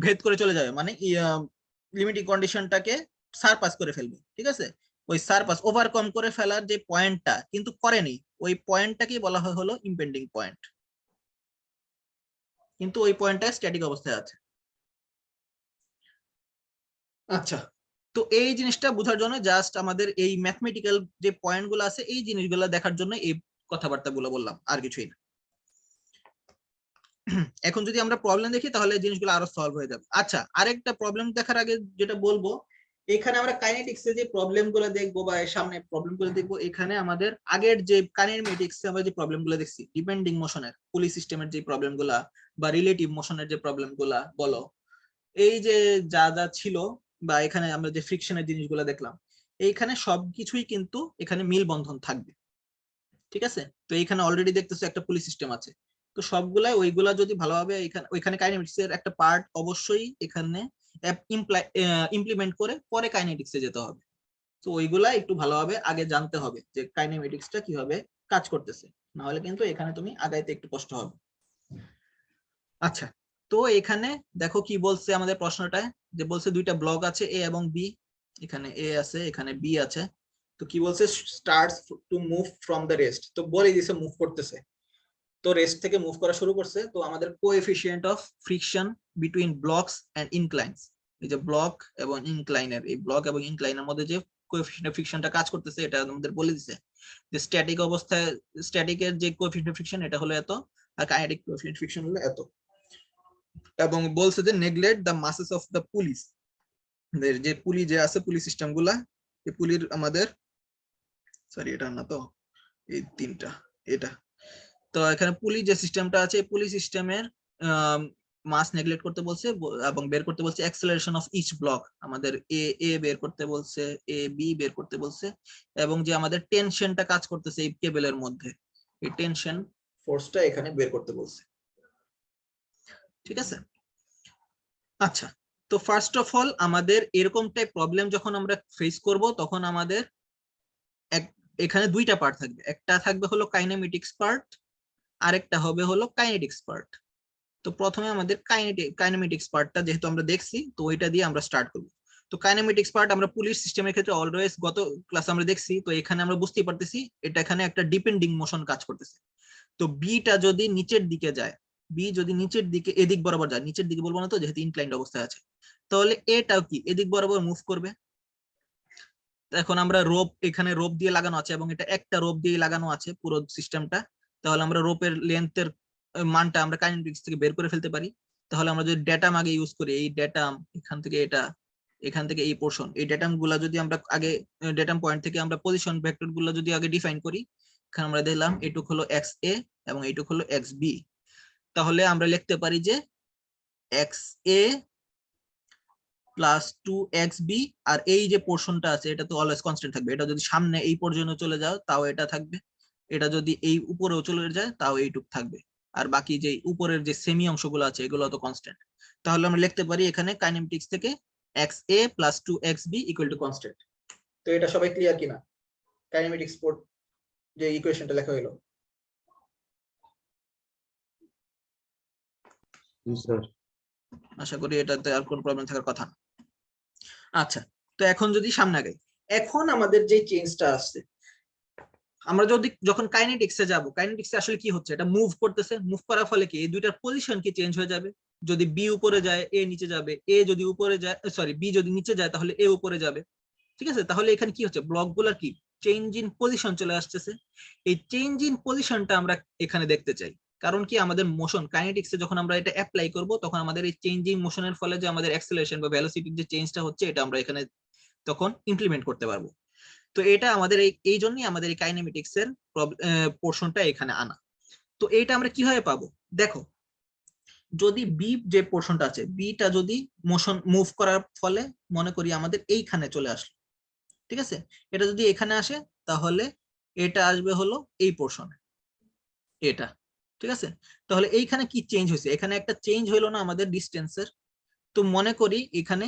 ভেদ করে চলে যাবে, মানে লিমিটিং কন্ডিশনটাকে সারপাস করে ফেলবে, ঠিক আছে। ওই সারপাস ওভারকাম করে ফেলার যে পয়েন্টটা কিন্তু করেনি, ওই পয়েন্টটাকেই বলা হয় হলো ইম্পেন্ডিং পয়েন্ট, কিন্তু ওই পয়েন্টটা স্ট্যাটিক অবস্থায় আছে। আচ্ছা, তো এই জিনিসটা বোঝার জন্য জাস্ট আমাদের এই ম্যাথমেটিক্যাল যে পয়েন্টগুলো আছে এই জিনিসগুলো দেখার জন্য এই কথাবার্তাগুলো বললাম, আর কিছুই না। এখন যদি আমরা প্রবলেম দেখি তাহলে জিনিসগুলো আরো সলভ হয়ে যাবে। আচ্ছা, আরেকটা প্রবলেম দেখার আগে যেটা বলবো, এখানে আমরা কাইনেটিক্সে যে প্রবলেমগুলো দেখবো বা এর সামনে প্রবলেমগুলো দেখবো, এখানে আমাদের আগের যে কাইনেমেটিক্সে আমরা যে প্রবলেমগুলো দেখছি, ডিপেন্ডিং মোশনের পুলি সিস্টেমের যে প্রবলেমগুলা বা রিলেটিভ মোশনের যে প্রবলেমগুলা বলো, এই যে যা যা ছিল, বা এখানে আমরা যে ফ্রিকশনের জিনিসগুলো দেখলাম, এইখানে সবকিছুই কিন্তু এখানে মিল বন্ধন থাকবে, ঠিক আছে। তো এইখানে অলরেডি দেখতেছো একটা পুলি সিস্টেম আছে, তো সবগুলাই ওইগুলা যদি ভালোভাবে ওইখানে কাইনেটিক্স এর একটা পার্ট অবশ্যই এখানে ইমপ্লিমেন্ট করে পরে কাইনেটিক্সে যেতে হবে। তো ওইগুলা একটু ভালোভাবে আগে জানতে হবে যে কাইনেমেটিক্সটা কিভাবে কাজ করতেছে, না হলে কিন্তু এখানে তুমি আগাইতে একটু কষ্ট হবে। আচ্ছা, তো এখানে দেখো কি বলছে আমাদের প্রশ্নটায়, যে বলছে দুইটা ব্লক আছে এ এবং বি, এখানে এ আছে এখানে বি আছে, তো কি বলছে starts to move from the rest, তো বলে দিছে মুভ করতেছে, তো রেস্ট থেকে মুভ করা শুরু করছে। তো আমাদের coefficient of friction between blocks and inclines, এই যে ব্লক এবং ইনক্লাইনের, এই ব্লক এবং ইনক্লাইনের মধ্যে যে কোএফিসিয়েন্ট অফ ফ্রিকশনটা কাজ করতেছে এটা আমাদের বলে দিছে যে স্ট্যাটিক অবস্থায় স্ট্যাটিকের যে কোএফিসিয়েন্ট অফ ফ্রিকশন এটা হলো এত আর কাইনেটিক কোএফিসিয়েন্ট ফ্রিকশন হলো এত এবং বলছে যে neglect the মাসেস of the police যে পুলি যে আছে পুলি সিস্টেম গুলা এই পুলির আমাদের সরি এটা না তো এই তিনটা এটা তো এখানে পুলি যে সিস্টেমটা আছে এই পুলি সিস্টেমের মাস নেগলেক্ট করতে বলছে এবং বের করতে বলছে অ্যাক্সেলারেশন অফ ইচ ব্লক আমাদের এ বের করতে বলছে এ বি বের করতে বলছে এবং যে আমাদের টেনশনটা কাজ করতেছে এই কেবলের মধ্যে এই টেনশন ফোর্সটা এখানে বের করতে বলছে ঠিক আছে আচ্ছা তো ফার্স্ট অফ অল আমাদের এরকম টাইপ প্রবলেম যখন আমরা ফেস করব তখন আমাদের এখানে দুইটা পার্ট থাকবে একটা থাকবে হলো কাইনেমেটিক্স পার্ট আরেকটা হবে হলো কাইনেটিক্স পার্ট তো প্রথমে আমাদের কাইনেমেটিক্স পার্টটা যেহেতু আমরা দেখছি তো ওইটা দিয়ে আমরা স্টার্ট করব তো কাইনেমেটিক্স পার্ট আমরা পুলিশ সিস্টেমের ক্ষেত্রে অলওয়েজ গত ক্লাসে আমরা দেখছি তো এখানে আমরা বুঝতেই পারতেছি এটা এখানে একটা ডিপেন্ডিং মোশন কাজ করতেছে তো বিটা যদি নিচের দিকে যায় বি যদি নিচের দিকে এদিক বরাবর যায় নিচের দিকে বলবো না তো যেহেতু ইনক্লাইন্ড অবস্থায় আছে তাহলে এটাও কি এদিক বরাবর মুভ করবে এখন আমরা রোপ এখানে রোপ দিয়ে লাগানো আছে এবং এটা একটা রোপ দিয়ে লাগানো আছে পুরো সিস্টেমটা তাহলে আমরা রোপের লেন্থের মানটা আমরা কাইনেটিক্স থেকে বের করে ফেলতে পারি তাহলে আমরা যদি ডেটাম আগে ইউজ করি এই ডেটাম এখান থেকে এটা এখান থেকে এই পোরশন এই ডেটাম গুলা যদি আমরা আগে ডেটাম পয়েন্ট থেকে আমরা পজিশন ভেক্টর গুলো যদি আগে ডিফাইন করি এখানে আমরা দিলাম এইটুক হলো এক্স এ এবং এইটুক হলো এক্স বি তাহলে আমরা লিখতে পারি যে এক্স এ প্লাস 2xb আর এই যে পোরশনটা আছে এটা তো অলওয়েজ কনস্ট্যান্ট থাকবে এটা যদি সামনে এই পর্যন্ত চলে যাও তাও এটা থাকবে এটা যদি এই উপরেও চলে যায় তাও এইটুক থাকবে আর বাকি যে উপরের যে সেমি অংশগুলো আছে এগুলো তো কনস্ট্যান্ট তাহলে আমরা লিখতে পারি এখানে কাইনেমেটিক্স থেকে xa plus 2xb equal to constant তো এটা সবাই ক্লিয়ার কিনা কাইনেমেটিক্স পোর্ট যে ইকুয়েশনটা লেখা হলো স্যার আশা করি এটাতে আর কোনো প্রবলেম থাকার কথা না আচ্ছা তো এখন যদি সামনে আগাই এখন আমাদের যে চেঞ্জটা আসছে আমরা যদি যখন কাইনেটিক্সে যাব কাইনেটিক্সে আসলে কি হচ্ছে এটা মুভ করতেছে মুভ করার ফলে কি এই দুইটার পজিশন কি চেঞ্জ হয়ে যাবে যদি বি উপরে যায় এ নিচে যাবে এ যদি উপরে যায় সরি বি যদি নিচে যায় তাহলে এ উপরে যাবে ঠিক আছে তাহলে এখানে কি হচ্ছে ব্লকগুলোর কি চেঞ্জ ইন পজিশন চলে আসতেছে এই চেঞ্জ ইন পজিশনটা আমরা এখানে দেখতে চাই কারণ কি আমাদের মোশন কাইনেটিক্সে যখন আমরা এটা অ্যাপ্লাই করব তখন আমাদের এই চেঞ্জিং মোশনের ফলে যে আমাদের অ্যাক্সেলারেশন বা ভেলোসিটির যে চেঞ্জটা হচ্ছে এটা আমরা এখানে তখন ইমপ্লিমেন্ট করতে পারবো তো এটা আমাদের এই জন্যই আমাদের এই কাইনেমেটিক্স এর পোরশনটা এখানে আনা তো এইটা আমরা কিভাবে পাবো দেখো যদি বি যে পোরশনটা আছে বিটা যদি মোশন মুভ করার ফলে মনে করি আমাদের এইখানে চলে আসলো ঠিক আছে এটা যদি এখানে আসে তাহলে এটা আসবে হলো এই পোরশনে এটা ঠিক আছে তাহলে এইখানে কি চেঞ্জ হয়েছে এখানে একটা চেঞ্জ হইলো না আমাদের ডিসটেন্সের তো মনে করি এখানে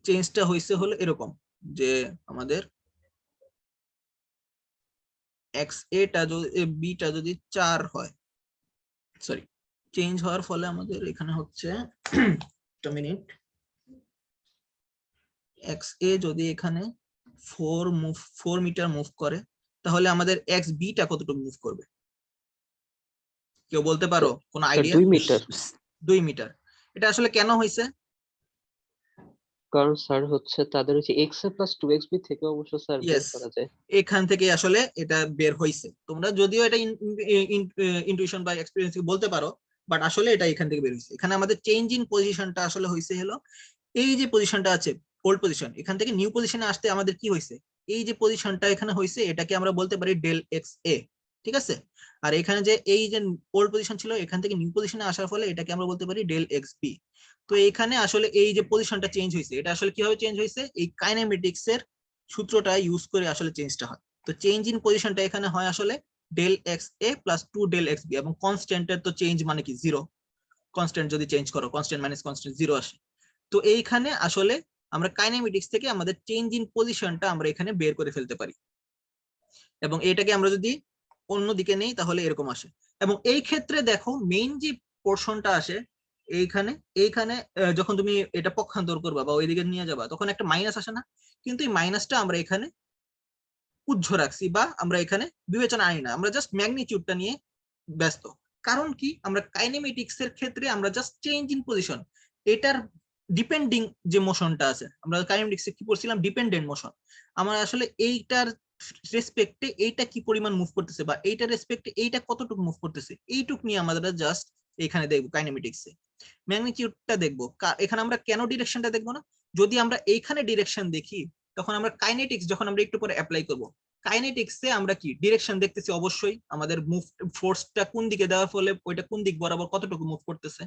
চেঞ্জটা হয়েছে হলো এরকম যে আমাদের এক্স এটা যদি বিটা যদি 4 হয় সরি চেঞ্জ হওয়ার ফলে আমাদের এখানে হচ্ছে একটা মিনিট এক্স এ যদি এখানে 4 মিটার মুভ করে তাহলে আমাদের এক্স বিটা কতটুকু মুভ করবে কেউ বলতে পারো কোন আইডিয়া 2 মিটার 2 মিটার এটা আসলে কেন হয়েছে কারণ স্যার হচ্ছে তাদের হচ্ছে x a প্লাস 2xb থেকে অবশ্য স্যার বের করা যায় এখান থেকে আসলে এটা বের হইছে তোমরা যদিও এটা ইনটুইশন বা এক্সপেরিয়েন্স বলতে পারো বাট আসলে এটা এখান থেকে বের হইছে এখানে আমাদের চেঞ্জ ইন পজিশনটা আসলে হইছে হলো এই যে পজিশনটা আছে ওল্ড পজিশন এখান থেকে নিউ পজিশনে আসতে আমাদের কি হইছে এই যে পজিশনটা এখানে হইছে এটাকে আমরা বলতে পারি ডেল এক্স এ ঠিক আছে আর এখানে যে এই যে ওল্ড পজিশন ছিল এখান থেকে নিউ পজিশনে আসার ফলে এটাকে আমরা বলতে পারি ডেল এক্স বি তো এখানে আসলে এই যে পজিশনটা চেঞ্জ হয়েছে এটা আসলে কিভাবে চেঞ্জ হয়েছে এই কাইনেমেটিক্স এর সূত্রটা ইউজ করে আসলে চেঞ্জটা হয় তো চেঞ্জ ইন পজিশনটা এখানে হয় আসলে ডেল এক্স এ প্লাস 2 ডেল এক্স বি এবং কনস্ট্যান্টের তো চেঞ্জ মানে কি 0 কনস্ট্যান্ট যদি চেঞ্জ করো কনস্ট্যান্ট মাইনাস কনস্ট্যান্ট 0 আসে তো এইখানে আসলে আমরা কাইনেমেটিক্স থেকে আমাদের চেঞ্জ ইন পজিশনটা আমরা এখানে বের করে ফেলতে পারি এবং এটাকে আমরা যদি অন্য দিকে নেই তাহলে এরকম আসে এবং এই ক্ষেত্রে দেখো মেইন যে পোরশনটা আসে এইখানে যখন তুমি এটা পক্ষান্তর করবা বা ওইদিকে নিয়ে যাবা তখন একটা মাইনাস আসে না কিন্তু এই মাইনাসটা আমরা এখানে উজ্জ রাখছি বা আমরা এখানে বিবেচনা আনি না আমরা জাস্ট ম্যাগনিটিউডটা নিয়ে ব্যস্ত কারণ কি আমরা কাইনেমেটিক্স এর ক্ষেত্রে আমরা জাস্ট চেঞ্জ ইন পজিশন এটার ডিপেন্ডিং যে মোশনটা আছে, আমরা কাইনেমেটিক্সে কি পড়ছিলাম, ডিপেন্ডেন্ট মোশন। আমরা আসলে এইটার রেসপেক্টে এইটা কি পরিমাণ মুভ করতেছে বা এইটার রেসপেক্টে এইটা কতটুকু মুভ করতেছে, এইটুক নিয়ে আমরা জাস্ট এখানে দেখবো কাইনেমেটিক্সে। ম্যাগনিটিউডটা দেখবো, এখানে আমরা কেন ডিরেকশনটা দেখবো না, যদি আমরা এইখানে ডিরেকশন দেখি তখন আমরা কাইনেটিক্স যখন আমরা একটু পরে অ্যাপ্লাই করব, কাইনেটিক্সে আমরা কি ডিরেকশন দেখতেছি, অবশ্যই আমাদের মুভ ফোর্সটা কোন দিকে দেওয়ার ফলে ওইটা কোন দিক বরাবর কতটুকু মুভ করতেছে,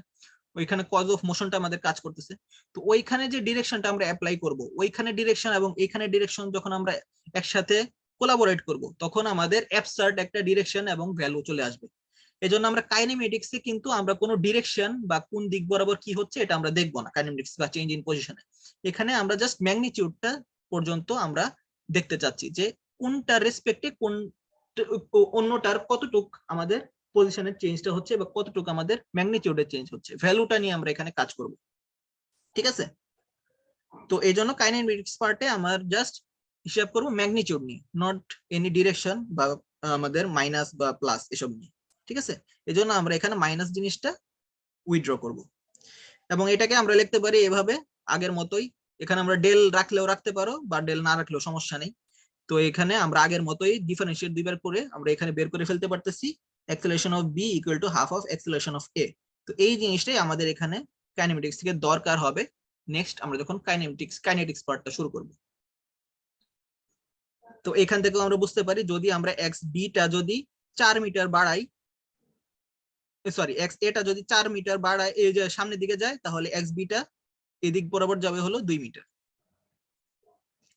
ওইখানে কজ অফ মোশনটা আমাদের কাজ করতেছে। তো ওইখানে যে ডিরেকশনটা আমরা অ্যাপ্লাই করব, ওইখানে ডিরেকশন এবং এইখানে ডিরেকশন যখন আমরা একসাথে কোলাবোরেট করব, তখন আমাদের অ্যাবসার্ড একটা ডিরেকশন এবং ভ্যালু চলে আসবে। এজন্য আমরা কাইনেমেটিক্সে কিন্তু আমরা কোনো ডিরেকশন বা কোন দিক বরাবর কি হচ্ছে এটা আমরা দেখবো না কাইনেমেটিক্স বা চেঞ্জ ইন পজিশনে। এখানে আমরা জাস্ট ম্যাগনিটিউডটা পর্যন্ত আমরা দেখতে চাচ্ছি যে কোনটা রেসপেক্টে কোন অন্যটার কতটুক আমাদের পজিশনের চেঞ্জটা হচ্ছে বা কতটুকু আমাদের ম্যাগনিটিউডের চেঞ্জ হচ্ছে, ভ্যালুটা নিয়ে আমরা এখানে কাজ করব। ঠিক আছে, তো এই জন্য কাইনেমেটিক্স পার্টে আমরা জাস্ট হিসাব করব ম্যাগনিটিউড নিয়ে, নট এনি ডিরেকশন বা আমাদের মাইনাস বা প্লাস এসব নিয়ে। ঠিক আছে, এই জন্য আমরা এখানে মাইনাস জিনিসটা উইথড্র করব এবং এটাকে আমরা লিখতে পারি এভাবে আগের মতোই। এখানে আমরা ডেল রাখলেও রাখতে পারো বা ডেল না রাখলেও সমস্যা নেই। তো এখানে আমরা আগের মতোই ডিফারেন্সিয়েট দুইবার করে আমরা এখানে বের করে ফেলতে পারতেছি acceleration of b equal to half of acceleration of a। তো এই জিনিসটাই আমাদের এখানে কাইনেমেটিক্স থেকে দরকার হবে নেক্সট আমরা যখন কাইনেটিক্স পার্টটা শুরু করব। তো এখান থেকে আমরা বুঝতে পারি যদি আমরা এক্স বিটা যদি 4 মিটার বাড়াই, সরি এক্স এটা যদি 4 মিটার বাড়ায় এই যে সামনের দিকে যায়, তাহলে এক্স বিটা এদিক বরাবর যাবে হলো 2 মিটার।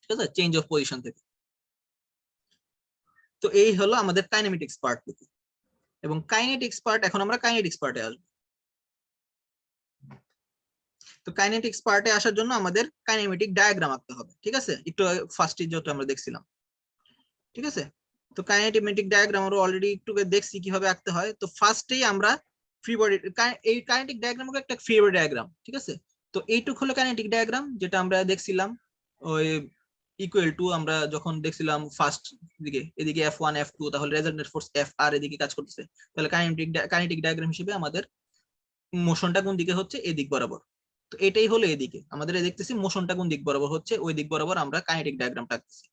ঠিক আছে, চেঞ্জ অফ পজিশন থেকে। তো এই হলো আমাদের কাইনেমেটিক্স পার্ট টুকু, এবং কাইনেটিক্স পার্ট এখন আমরা কাইনেটিক্স পার্টে আসবো। তো কাইনেটিক্স পার্টে আসার জন্য আমাদের কাইনেমেটিক ডায়াগ্রাম আঁকতে হবে। ঠিক আছে, একটু ফার্স্টে যেটা আমরা দেখছিলাম। ঠিক আছে, তো কাইনেমেটিক ডায়াগ্রাম আমরা অলরেডি একটু দেখছি কিভাবে আঁকতে হয়। তো ফার্স্টেই আমরা ফ্রি বডি, এই কাইনেটিক ডায়াগ্রাম একটা ফ্রি বডি ডায়াগ্রাম। ঠিক আছে, তো এইটুক হলো কাইনেটিক ডায়াগ্রাম যেটা আমরা দেখছিলাম ওই ইকুয়াল টু আমরা যখন দেখছিলাম ফার্স্ট দিকে, এদিকে F1 F2, তাহলে রেজাল্টেন্ট ফোর্স Fr এদিকে কাজ করতেছে, তাহলে কাইনেটিক ডায়াগ্রাম হিসেবে আমাদের মোশনটা কোন দিকে হচ্ছে, এদিক বরাবর। তো এটাই হলো এদিকে আমাদের দেখতেছি মোশনটা কোন দিক বরাবর হচ্ছে, ওই দিক বরাবর আমরা কাইনেটিক ডায়াগ্রামটা আঁকতেছি।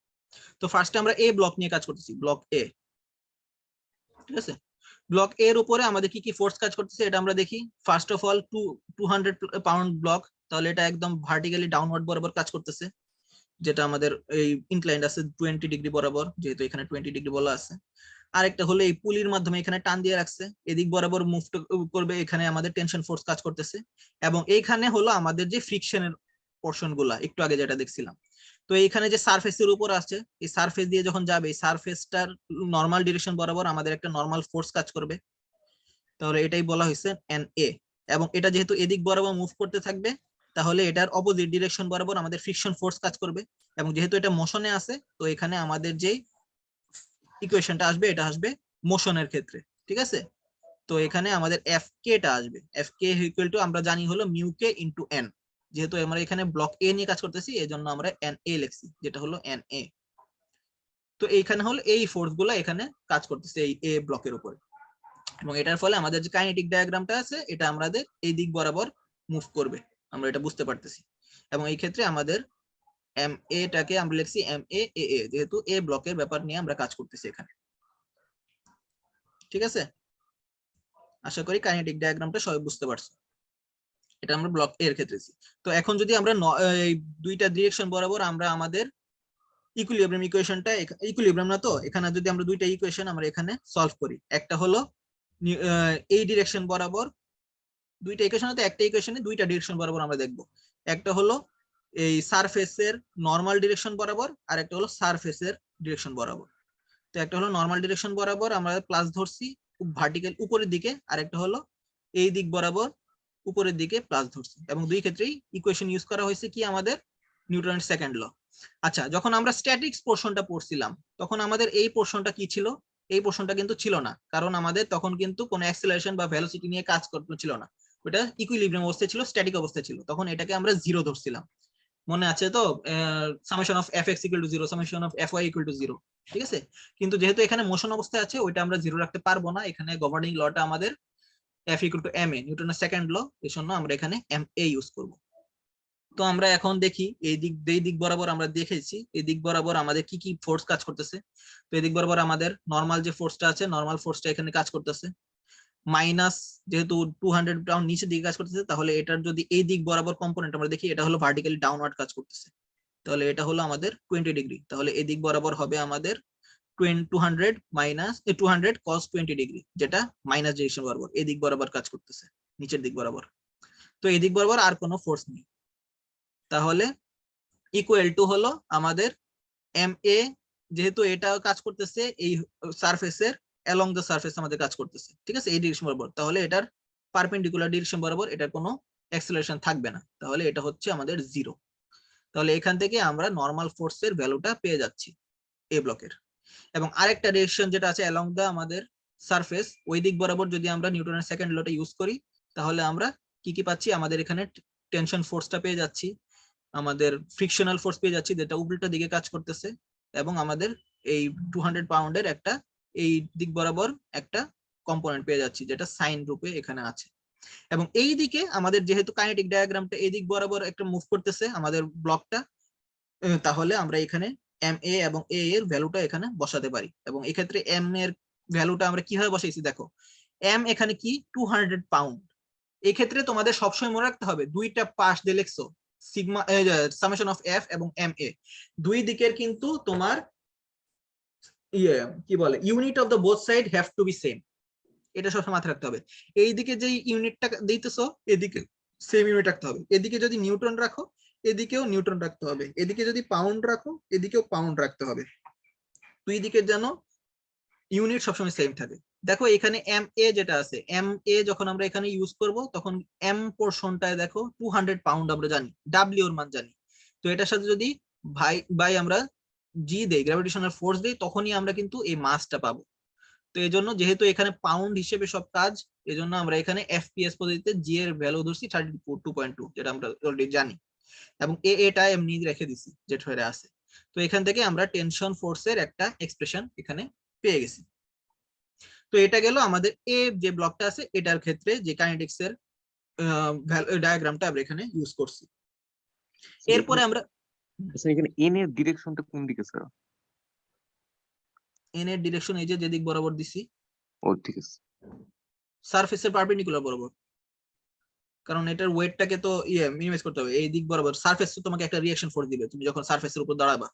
তো ফার্স্টে আমরা এ ব্লক নিয়ে কাজ করতেছি, ব্লক এ। ঠিক আছে, ব্লক এর উপরে আমাদের কি কি ফোর্স কাজ করতেছে এটা আমরা দেখি। First of all 200 pound block, তাহলে এটা একদম ভার্টিক্যালি ডাউনওয়ার্ড বরাবর কাজ করতেছে, যেটা আমাদের এই ইনক্লাইন্ড আছে 20 ডিগ্রি বরাবর, যেহেতু এখানে 20 ডিগ্রি বলা আছে। আরেকটা হলো এই পুলির মাধ্যমে এখানে টান দিয়ে রাখছে, এদিক বরাবর মুভ করবে, এখানে আমাদের টেনশন ফোর্স কাজ করতেছে। এবং এইখানে হলো আমাদের যে ফ্রিকশনের পোর্শন গুলা একটু আগে যেটা দেখছিলাম। তো এইখানে যে সারফেসের উপর আছে, এই সারফেস দিয়ে যখন যাবে, এই সারফেসটার নর্মাল ডিরেকশন বরাবর আমাদের একটা নর্মাল ফোর্স কাজ করবে, তাহলে এটাই বলা হয়েছে এন এ। এবং এটা যেহেতু এদিক বরাবর মুভ করতে থাকবে, তাহলে এটার অপোজিট ডিরেকশন বরাবর আমাদের ফ্রিকশন ফোর্স কাজ করবে। এবং যেহেতু এটা মোশনে আছে, তো এখানে আমাদের যে ইকুয়েশনটা আসবে এটা আসবে মোশনের ক্ষেত্রে। ঠিক আছে, তো এখানে আমাদের এফ কে টা আসবে, এফ কে ইকুয়াল টু আমরা জানি হলো মিউ কে ইনটু এন। যেহেতু আমরা এখানে ব্লক এ নিয়ে কাজ করতেছি, এজন্য আমরা এন এ লিখছি, যেটা হলো এন এ। তো এইখানে হলো এই ফোর্স গুলা এখানে কাজ করতেছে এই এ ব্লকের উপরে, এবং এটার ফলে আমাদের যে কাইনেটিক ডায়াগ্রামটা আছে এটা আমাদের এই দিক বরাবর মুভ করবে, আমরা এটা বুঝতে পারতেছি। এবং এই ক্ষেত্রে আমাদের এম এ টাকে আমরা লিখছি এম এ এ এ, যেহেতু এ ব্লকের ব্যাপার নিয়ে আমরা কাজ করতেছি এখানে। ঠিক আছে, আশা করি কাইনেটিক ডায়াগ্রামটা সবাই বুঝতে পারছো। এটা আমরা ব্লক এর ক্ষেত্রে। তো এখন যদি আমরা এই দুইটা ডিরেকশন বরাবর আমরা আমাদের ইকুইলিব্রিয়াম ইকুয়েশনটা, ইকুইলিব্রিয়াম না তো, এখানে যদি আমরা দুইটা ইকুয়েশন আমরা এখানে সলভ করি, একটা হলো এই ডিরেকশন বরাবর, দুইটা ইকুয়েশন আছে, একটা ইকুয়েশনে দুইটা ডিরেকশন বরাবর আমরা দেখব। একটা হলো এই সারফেসের নরমাল ডিরেকশন বরাবর, আর একটা হলো সারফেসের ডিরেকশন বরাবর। তো একটা হলো নরমাল ডিরেকশন বরাবর আমরা প্লাস ধরছি ভার্টিক্যাল উপরের দিকে, আর একটা হলো এই দিক বরাবর উপরের দিকে প্লাস ধরছি, এবং দুই ক্ষেত্রেই ইকুয়েশন ইউজ করা হয়েছে কি আমাদের নিউটনের সেকেন্ড ল। আচ্ছা, যখন আমরা স্ট্যাটিক্স পোরশনটা পড়ছিলাম তখন আমাদের এই পোরশনটা কি ছিল, এই পোরশনটা কিন্তু ছিল না, কারণ আমাদের তখন কিন্তু কোনো অ্যাক্সেলারেশন বা ভেলোসিটি নিয়ে কাজ করতে ছিল না, ওটা ইকুইলিব্রিয়াম অবস্থায় ছিল, স্ট্যাটিক অবস্থায় ছিল, তখন এটাকে আমরা জিরো ধরছিলাম। মনে আছে তো, summation of fx equal to 0, summation of fy equal to 0। ঠিক আছে, কিন্তু যেহেতু এখানে মোশন অবস্থায় আছে ওইটা আমরা জিরো রাখতে পারবো না, এখানে গভর্নিং লটা আমাদের f ইকুয়াল টু ma, নিউটনের সেকেন্ড ল, এই জন্য আমরা এখানে ma ইউজ করব। তো আমরা এখন দেখি এই দিক বরাবর আমরা দেখেছি এই দিক বরাবর আমাদের কি কি ফোর্স কাজ করতেছে। তো এই দিক বরাবর আমাদের নর্মাল যে ফোর্সটা আছে নর্মাল ফোর্সটা এখানে কাজ করতেছে, মাইনাস যেহেতু 200 পাউন্ড নিচের দিকে কাজ করতেছে, তাহলে এটার যদি এই দিক বরাবর কম্পোনেন্ট আমরা দেখি এটা হলো ভার্টিক্যালি ডাউনওয়ার্ড কাজ করতেছে, তাহলে এটা হলো আমাদের 20 ডিগ্রি। তাহলে এই দিক বরাবর হবে আমাদের 200 মাইনাস 200 cos 20 ডিগ্রি, যেটা মাইনাস ডিরেকশন বরাবর এই দিক বরাবর কাজ করতেছে, নিচের দিক বরাবর। তো এই দিক বরাবর আর কোনো ফোর্স নেই, তাহলে ইকুয়াল টু হলো আমাদের MA, যেহেতু এটা কাজ করতেছে এই সারফেসের অ্যালং দ্য সারফেস আমাদের কাজ করতেছে, ঠিক আছে, এই ডিরেকশন বরাবর, তাহলে এটার পারপেন্ডিকুলার ডিরেকশন বরাবর এটার কোনো অ্যাক্সেলারেশন থাকবে না, তাহলে এটা হচ্ছে আমাদের 0। তাহলে এখান থেকে আমরা নরমাল ফোর্সের ভ্যালুটা পেয়ে যাচ্ছি এ ব্লকের। এবং আরেকটা ডিরেকশন যেটা আছে অ্যালং দ্য আমাদের সারফেস, ওই দিক বরাবর যদি আমরা নিউটনের সেকেন্ড লটা ইউজ করি তাহলে আমরা কি কি পাচ্ছি, আমাদের এখানে টেনশন ফোর্সটা পেয়ে যাচ্ছি, আমাদের ফ্রিকশনাল ফোর্স পেয়ে যাচ্ছি যেটা উল্টো দিকে কাজ করতেছে, এবং আমাদের এই 200 পাউন্ডের একটা এই দিক বরাবর একটা কম্পোনেন্ট পেয়ে যাচ্ছি যেটা সাইন রূপে এখানে আছে। এবং এই দিকে আমাদের যেহেতু কাইনেটিক ডায়াগ্রামটা এই দিক বরাবর একটা মুভ করতেছে আমাদের ব্লকটা, তাহলে আমরা এখানে MA এবং A এর ভ্যালুটা এখানে বসাতে পারি। এবং এক্ষেত্রে M এর ভ্যালুটা আমরা কিভাবে বসাইছি দেখো, M এখানে কি 200 পাউন্ড। এই ক্ষেত্রে তোমাদের সবসময় মনে রাখতে হবে দুইটা পাশ দিয়ে লিখছো সিগমা সামেশন অফ F এবং MA, দুই দিকের কিন্তু তোমার কি বলে unit of the both side have to be same, এটা সবসময় মাথায় রাখতে হবে। এইদিকে যে ইউনিটটা দিতেছো এদিকে সেম ইউনিট রাখতে হবে, এদিকে যদি নিউটন রাখো এদিকেও নিউটন রাখতে হবে, এদিকে যদি পাউন্ড রাখো এদিকেও পাউন্ড রাখতে হবে, দুই দিকের যেন ইউনিট সবসময় সেম থাকে। দেখো এখানে MA যেটা আছে, MA যখন আমরা এখানে ইউজ করব তখন M পোরশনটায় দেখো 200 পাউন্ড আমরা জানি, W এর মান জানি, তো এটার সাথে যদি বাই আমরা G দেই, গ্র্যাভিটেশনাল ফোর্স দেই, তখনই আমরা কিন্তু এই মাসটা পাবো। তো এই জন্য যেহেতু এখানে পাউন্ড হিসেবে সব কাজ, এই জন্য আমরা এখানে FPS পদ্ধতিতে G এর ভ্যালু ধরছি 32.2, যেটা আমরা অলরেডি জানি, এবং এটা এমনি রেখে দিছি যেটা হয়ে আছে। তো এখান থেকে আমরা টেনশন ফোর্সের একটা এক্সপ্রেশন এখানে পেয়ে গেছি। তো এটা গেল আমাদের এ যে ব্লকটা আছে এটার ক্ষেত্রে যে কাইনেটিক্স এর ডায়াগ্রামটা আমরা এখানে ইউজ করছি। এরপরে আমরা এখানে N এর ডিরেকশনটা কোন দিকে স্যার? এন এর ডিরেকশন এই যে যেদিক বরাবর দিছি, ও ঠিক আছে, সারফেসের পারপেন্ডিকুলার বরাবর, কারণ এটার ওয়েটটাকে তো মিনিমাইজ করতে হবে, এই দিক বরাবর সারফেস তো তোমাকে একটা রিঅ্যাকশন ফোর্স দিবে তুমি যখন সারফেসের উপর দাঁড়াবা।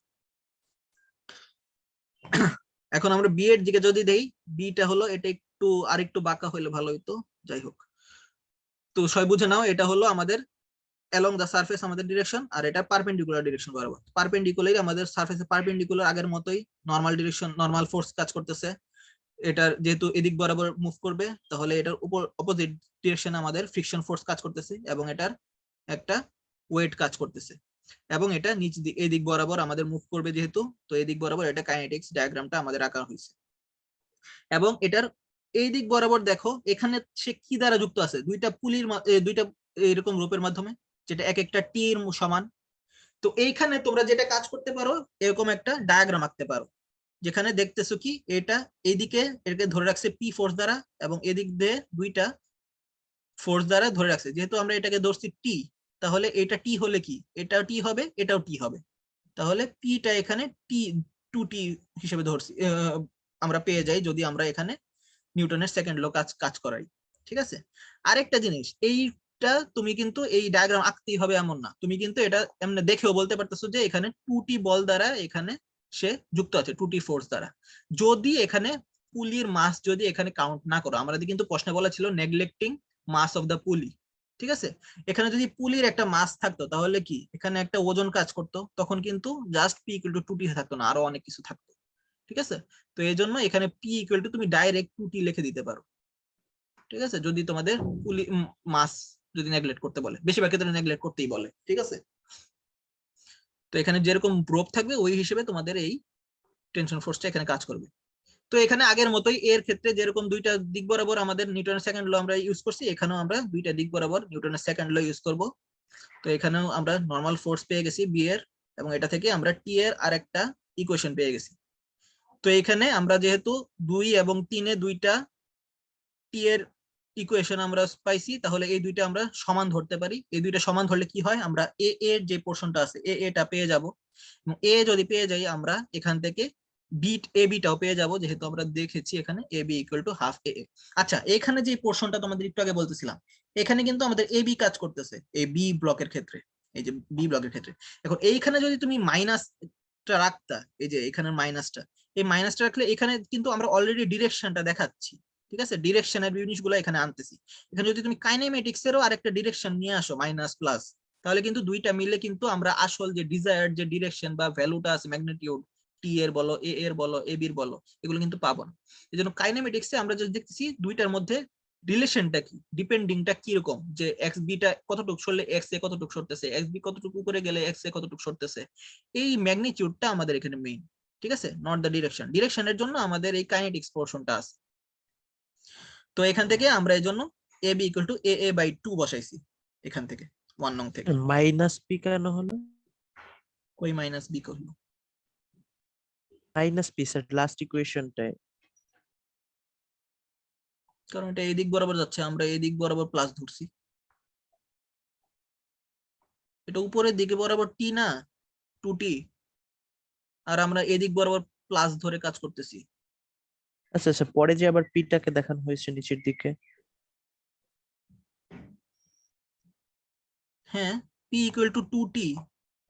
এখন আমরা বি এর দিকে যদি দেই, বিটা হলো এটা একটু আরেকটু বাঁকা হইলে ভালো হইতো, যাই হোক। তো সবাই বুঝে নাও এটা হলো আমাদের along the surface আমাদের ডিরেকশন, আর এটা পারপেন্ডিকুলার ডিরেকশন বরাবর। পারপেন্ডিকুলার আমাদের সারফেসে পারপেন্ডিকুলার আগের মতোই নরমাল ডিরেকশন নরমাল ফোর্স কাজ করতেছে, এটার যেহেতু এদিক বরাবর মুভ করবে তাহলে এটার উপর অপোজিট ডিরেকশনে আমাদের ফ্রিকশন ফোর্স কাজ করতেছে, এবং এটার একটা ওয়েট কাজ করতেছে, এবং এটা নিচ দিক এই দিক বরাবর আমাদের মুভ করবে যেহেতু, তো এই দিক বরাবর এটা কাইনেটিক্স ডায়াগ্রামটা আমাদের আঁকা হয়েছে। এবং এটার এই দিক বরাবর দেখো এখানে সে কি দ্বারা যুক্ত আছে, দুইটা পুলির দুইটা এরকম রূপের মাধ্যমে, যেটা এক একটা টি এর সমান। তো এইখানে তোমরা যেটা কাজ করতে পারো এরকম একটা ডায়াগ্রাম আঁকতে পারো, যেখানে দেখতেছো কি এটা এইদিকে এটাকে ধরে রাখছে পি ফোর্স দ্বারা, এবং এদিক দিয়ে দুইটা ফোর্স দ্বারা ধরে রাখছে। যেহেতু আমরা এটাকে ধরছি টি, তাহলে এটা টি হলে কি এটাও টি হবে এটাও টি হবে, তাহলে পিটা এখানে টি 2t হিসেবে ধরছি আমরা পেয়ে যাই যদি আমরা এখানে নিউটনের সেকেন্ড ল কাজ করাই। ঠিক আছে, আরেকটা জিনিস, এইটা তুমি কিন্তু এই ডায়াগ্রাম আঁকতেই হবে এমন না, তুমি কিন্তু এটা এমনি দেখেও বলতে পারতেছো যে এখানে 2t বল দ্বারা এখানে সে যুক্ত আছে 2t ফোর্স দ্বারা। যদি এখানে পুলির মাস যদি এখানে কাউন্ট না করো, আমাদের কিন্তু প্রশ্নে বলা ছিল নেগলেক্টিং মাস অফ দ্য পুলি, ঠিক আছে, এখানে যদি পুলির একটা মাস থাকতো তাহলে কি এখানে একটা ওজন কাজ করতো, তখন কিন্তু just P equal to 2t থাকতো না, আরো অনেক কিছু থাকতো। ঠিক আছে, তো এই জন্য এখানে পি ইকুয়াল টু তুমি ডাইরেক্ট 2t লিখে দিতে পারো। ঠিক আছে, যদি তোমাদের পুলি মাস যদি নেগলেক্ট করতে বলে, বেশিরভাগ ক্ষেত্রে নেগলেক্ট করতেই বলে। ঠিক আছে, তো এখানে যেরকম প্রোব থাকবে ওই হিসেবে তোমাদের এই টেনশন ফোর্সটা এখানে কাজ করবে। তো এখানে আগের মতোই এর ক্ষেত্রে যেরকম দুইটা দিক বরাবর আমাদের নিউটনের সেকেন্ড ল আমরা ইউজ করছি, এখানেও আমরা দুইটা দিক বরাবর নিউটনের সেকেন্ড ল ইউজ করব। তো এখানেও আমরা নরমাল ফোর্স পেয়ে গেছি বি এর, এবং এটা থেকে আমরা টি এর আরেকটা ইকুয়েশন পেয়ে গেছি। তো এখানে আমরা যেহেতু 2 এবং 3 এ দুইটা টি এর ইকুয়েশন আমরা পাইছি, তাহলে এই দুইটা আমরা সমান ধরতে পারি। এই দুইটা সমান ধরলে কি হয়, আমরা এ এর যে পোর্শনটা আছে এটা পেয়ে যাব, এবং এ যদি পেয়ে যাই আমরা এখান থেকে এ বিটাও পেয়ে যাব, যেহেতু আমরা দেখেছি এখানে এ বি ইকুয়াল টু হাফ এ। আচ্ছা, এখানে যে পোর্শনটা তোমাদের একটু আগে বলতেছিলাম, এখানে কিন্তু আমাদের এ বি কাজ করতেছে এই বি ব্লকের ক্ষেত্রে, এই যে বি ব্লকের ক্ষেত্রে। এখন এইখানে যদি তুমি মাইনাসটা রাখতা, এই যে এখানে মাইনাসটা, এই মাইনাসটা রাখলে এখানে কিন্তু আমরা অলরেডি ডিরেকশনটা দেখাচ্ছি, ঠিক আছে, ডিরেকশনের জিনিসগুলো এখানে আনতেছি। এখানে যদি তুমি কাইনেমেটিক্স এরও আরেকটা ডিরেকশন নিয়ে আসো মাইনাস প্লাস, তাহলে কিন্তু দুইটা মিলে কিন্তু আমরা আসল যে ডিজায়ার্ড যে ডিরেকশন বা ভ্যালুটা আছে, ম্যাগনিটিউড টি এর বলো, এ এর বলো, এ বির বলো, এগুলো কিন্তু পাবো না। এই জন্য কাইনেমেটিক্সে আমরা যদি দেখতেছি দুইটার মধ্যে রিলেশনটা কি, ডিপেন্ডিংটা কিরকম, যে এক্স বিটা কতটুকু সরলে এক্স এ কতটুকু সরতেছে, এক্স বি কতটুকু উপরে গেলে এক্স এ কতটুকু সরতেছে, এই ম্যাগনিটিউডটা আমাদের এখানে মেইন, ঠিক আছে, নট দ্য ডিরেকশন। ডিরেকশনের জন্য আমাদের এই কাইনেটিক্স পোরশনটা আছে। তো এখান থেকে আমরা এই জন্য A B equal to A A by 2 বসাইছি এখান থেকে 1 নং থেকে। মাইনাস পি কেন হলো? কই মাইনাস বি করলো? মাইনাস পি স্যার লাস্ট ইকুয়েশনটায়। কারণ এটা এদিক বরাবর যাচ্ছে, আমরা এদিক বরাবর প্লাস ধরছি। এটা উপরের দিকে বরাবর টি না, 2t, আর আমরা এদিক বরাবর প্লাস ধরে কাজ করতেছি। আচ্ছা আচ্ছা, পরে যে আবার পিটাকে দেখানো হয়েছে নিচের দিকে। হ্যাঁ, p ইকুয়াল টু 2t।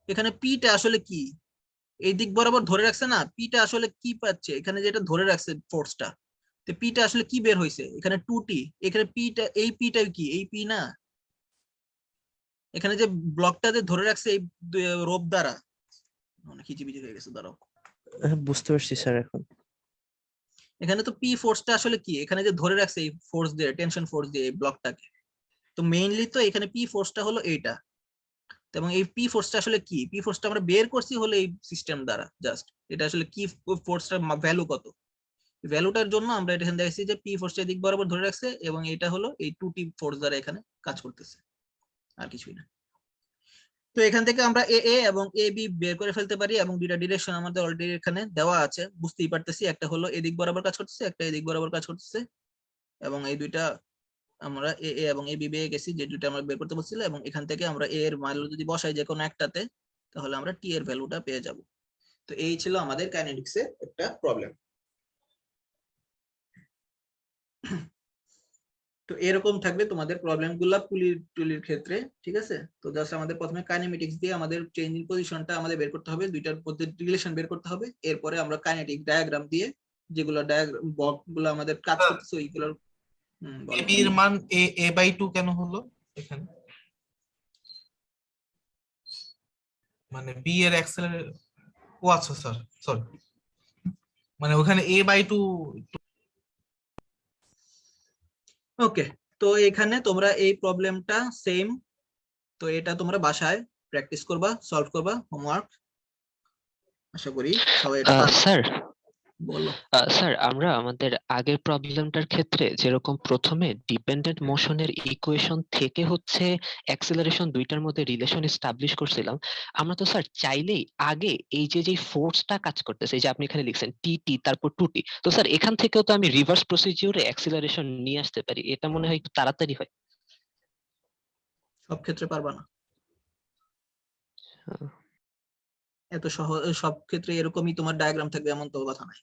এখানে p টা আসলে কি, এই দিক বরাবর ধরে রাখছে না, p টা আসলে কি পাচ্ছে এখানে, যেটা ধরে রাখছে ফোর্সটা, তো p টা আসলে কি বের হইছে এখানে 2t। এখানে p টা, এই p টা কি, এই p না, এখানে যে ব্লকটাতে ধরে রাখছে এই রোপ দ্বারা, অনেক হিজিবিজি হয়ে গেছে, দাঁড়াও। বুঝতে পারছি স্যার এখন। এখানে তো পি ফোর্সটা আসলে কি, এখানে যে ধরে রাখছে এই ফোর্স দিয়ে, টেনশন ফোর্স দিয়ে এই ব্লকটাকে, তো মেইনলি তো এখানে পি ফোর্সটা হলো এইটা। এবং এই পি ফোর্সটা আসলে কি, পি ফোর্সটা আমরা বের করছি হলো এই সিস্টেম দ্বারা, জাস্ট এটা আসলে কি ফোর্সটার ভ্যালু কত, ভ্যালুটার জন্য আমরা এটা এখানে দেখছি যে পি ফোর্সটা এদিক বরাবর ধরে রাখছে, এবং এটা হলো এই 2t ফোর্স দ্বারা এখানে কাজ করতেছে, আর কিছুই না। তো এখান থেকে আমরা এ এ এবং এ বি বের করে ফেলতে পারি, এবং দুইটা ডিরেকশন আমাদের অলরেডি এখানে দেওয়া আছে, বুঝতেই পারতেছি, একটা হলো এদিক বরাবর কাজ করতেছে, একটা এদিক বরাবর কাজ করতেছে, এবং এই দুইটা আমরা এ এ এবং এ বি পেয়ে গেছি, যে দুইটা আমরা বের করতে বলছিলাম, এবং এখান থেকে আমরা এ এর ভ্যালু যদি বসাই যে কোনো একটাতে, তাহলে আমরা টি এর ভ্যালুটা পেয়ে যাব। তো এই ছিল আমাদের কাইনেটিক্স এর একটা প্রবলেম। তো এরকম থাকবে তোমাদের প্রবলেম গুলা পুলির টুলির ক্ষেত্রে, ঠিক আছে। তো জাস্ট আমাদের প্রথমে কাইনেমেটিক্স দিয়ে আমাদের চেঞ্জ ইন পজিশনটা আমাদের বের করতে হবে, দুইটার মধ্যে রিলেশন বের করতে হবে, এরপরে আমরা কাইনেটিক ডায়াগ্রাম দিয়ে যেগুলো ডায়াগ্রাম বক্সগুলো আমাদের কাজ করতেছে ওইগুলোর এ বি এর মান এ এ বাই 2 কেন হলো এখানে, মানে বি এর অ্যাক্সেলারেশন, ও আচ্ছা স্যার সরি, মানে ওখানে এ বাই 2। ওকে, তো এখানে তোমরা এই প্রবলেমটা সেম, তো এটা তোমরা বাসায় প্র্যাকটিস করবা, সলভ করবা, হোমওয়ার্ক, আশা করি সবাই এটা পারবে। স্যার বলো। স্যার আমরা আমাদের আগের প্রবলেমটার ক্ষেত্রে যেরকম প্রথমে ডিপেন্ডেন্ট মোশনের ইকুয়েশন থেকে হচ্ছে অ্যাক্সেলারেশন দুইটার মধ্যে রিলেশন এস্টাবলিশ করছিলাম, আমরা তো স্যার চাইলেই আগে এই যে ফোর্সটা কাজ করতেছে, এই যে আপনি এখানে লিখছেন টি টি তারপর 2t, তো স্যার এখান থেকেও তো আমি রিভার্স প্রসিডিউরে অ্যাক্সেলারেশন নিয়ে আসতে পারি, এটা মনে হয় একটু তাড়াতাড়ি হয়। সব ক্ষেত্রে পারবা না, আহ, এত সহজ সব ক্ষেত্রে এরকমই তোমার ডায়াগ্রাম থাকবে এমন তো কথা নাই।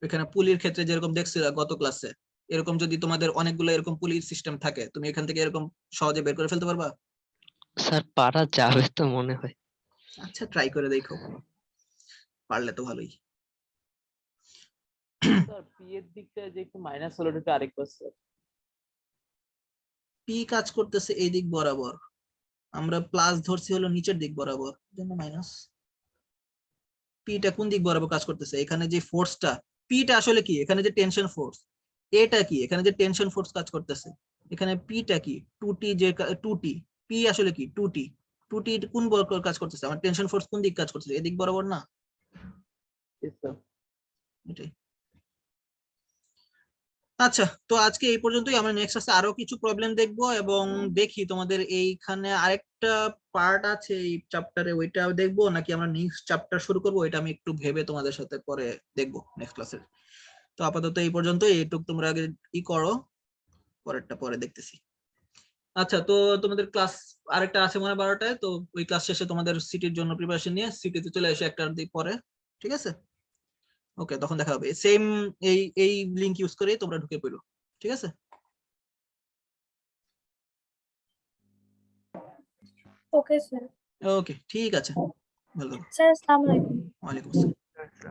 এখানে পুলির ক্ষেত্রে যেরকম দেখছিলা গত ক্লাসে, এরকম যদি তোমাদের অনেকগুলো এরকম পুলির সিস্টেম থাকে, তুমি এখান থেকে এরকম সহজে বের করে ফেলতে পারবা? স্যার পারা যাবে তো মনে হয়। আচ্ছা, ট্রাই করে দেখো, পারলে তো ভালোই। স্যার পি এর দিকটা যে একটু মাইনাস হলো, এটা আরেকবার স্যার। পি কাজ করতেছে এই দিক বরাবর, আমরা প্লাস ধরছি হলো নিচের দিক বরাবর, জন্য মাইনাস। পিটা কোন দিক বরাবর কাজ করতেছে, এখানে যে ফোর্সটা, পিটা আসলে কি, এখানে যে টেনশন ফোর্স, এটা কি, এখানে যে টেনশন ফোর্স কাজ করতেছে, এখানে পিটা কি 2t, যে 2t, পি আসলে কি 2t, 2t কোন বরাবর কাজ করতেছে, আমার টেনশন ফোর্স কোন দিক কাজ করতেছে, এদিক বরাবর না, এটাই। আচ্ছা, তো আজকে এই পর্যন্তই, আমরা নেক্সট ক্লাসে আরো কিছু প্রবলেম দেখবো, এবং দেখি তোমাদের এইখানে আরেকটা পার্ট আছে এই চ্যাপ্টারে, ওইটা দেখবো নাকি আমরা নেক্সট চ্যাপ্টার শুরু করবো, এটা আমি একটু ভেবে তোমাদের সাথে পরে দেখবো নেক্সট ক্লাসে। তো আপাতত এই পর্যন্ত, এইটুক তোমরা আগে ই করো, পরেরটা পরে দেখতেছি। আচ্ছা, তো তোমাদের ক্লাস আরেকটা আছে মনে হয় 12টায়, তো ওই ক্লাস শেষে তোমাদের সিটির জন্য প্রিপারেশন নিয়ে সিটিতে চলে এসে একটা দিক পরে, ঠিক আছে? ওকে, তখন দেখা হবে। সেম এই লিংক ইউজ করেই তোমরা ঢুকে পড়ো, ঠিক আছে? Okay sir. ওকে, ঠিক আছে, ভালো থাকো। স্যার আসসালামু আলাইকুম। ওয়ালাইকুম আসসালাম। আচ্ছা।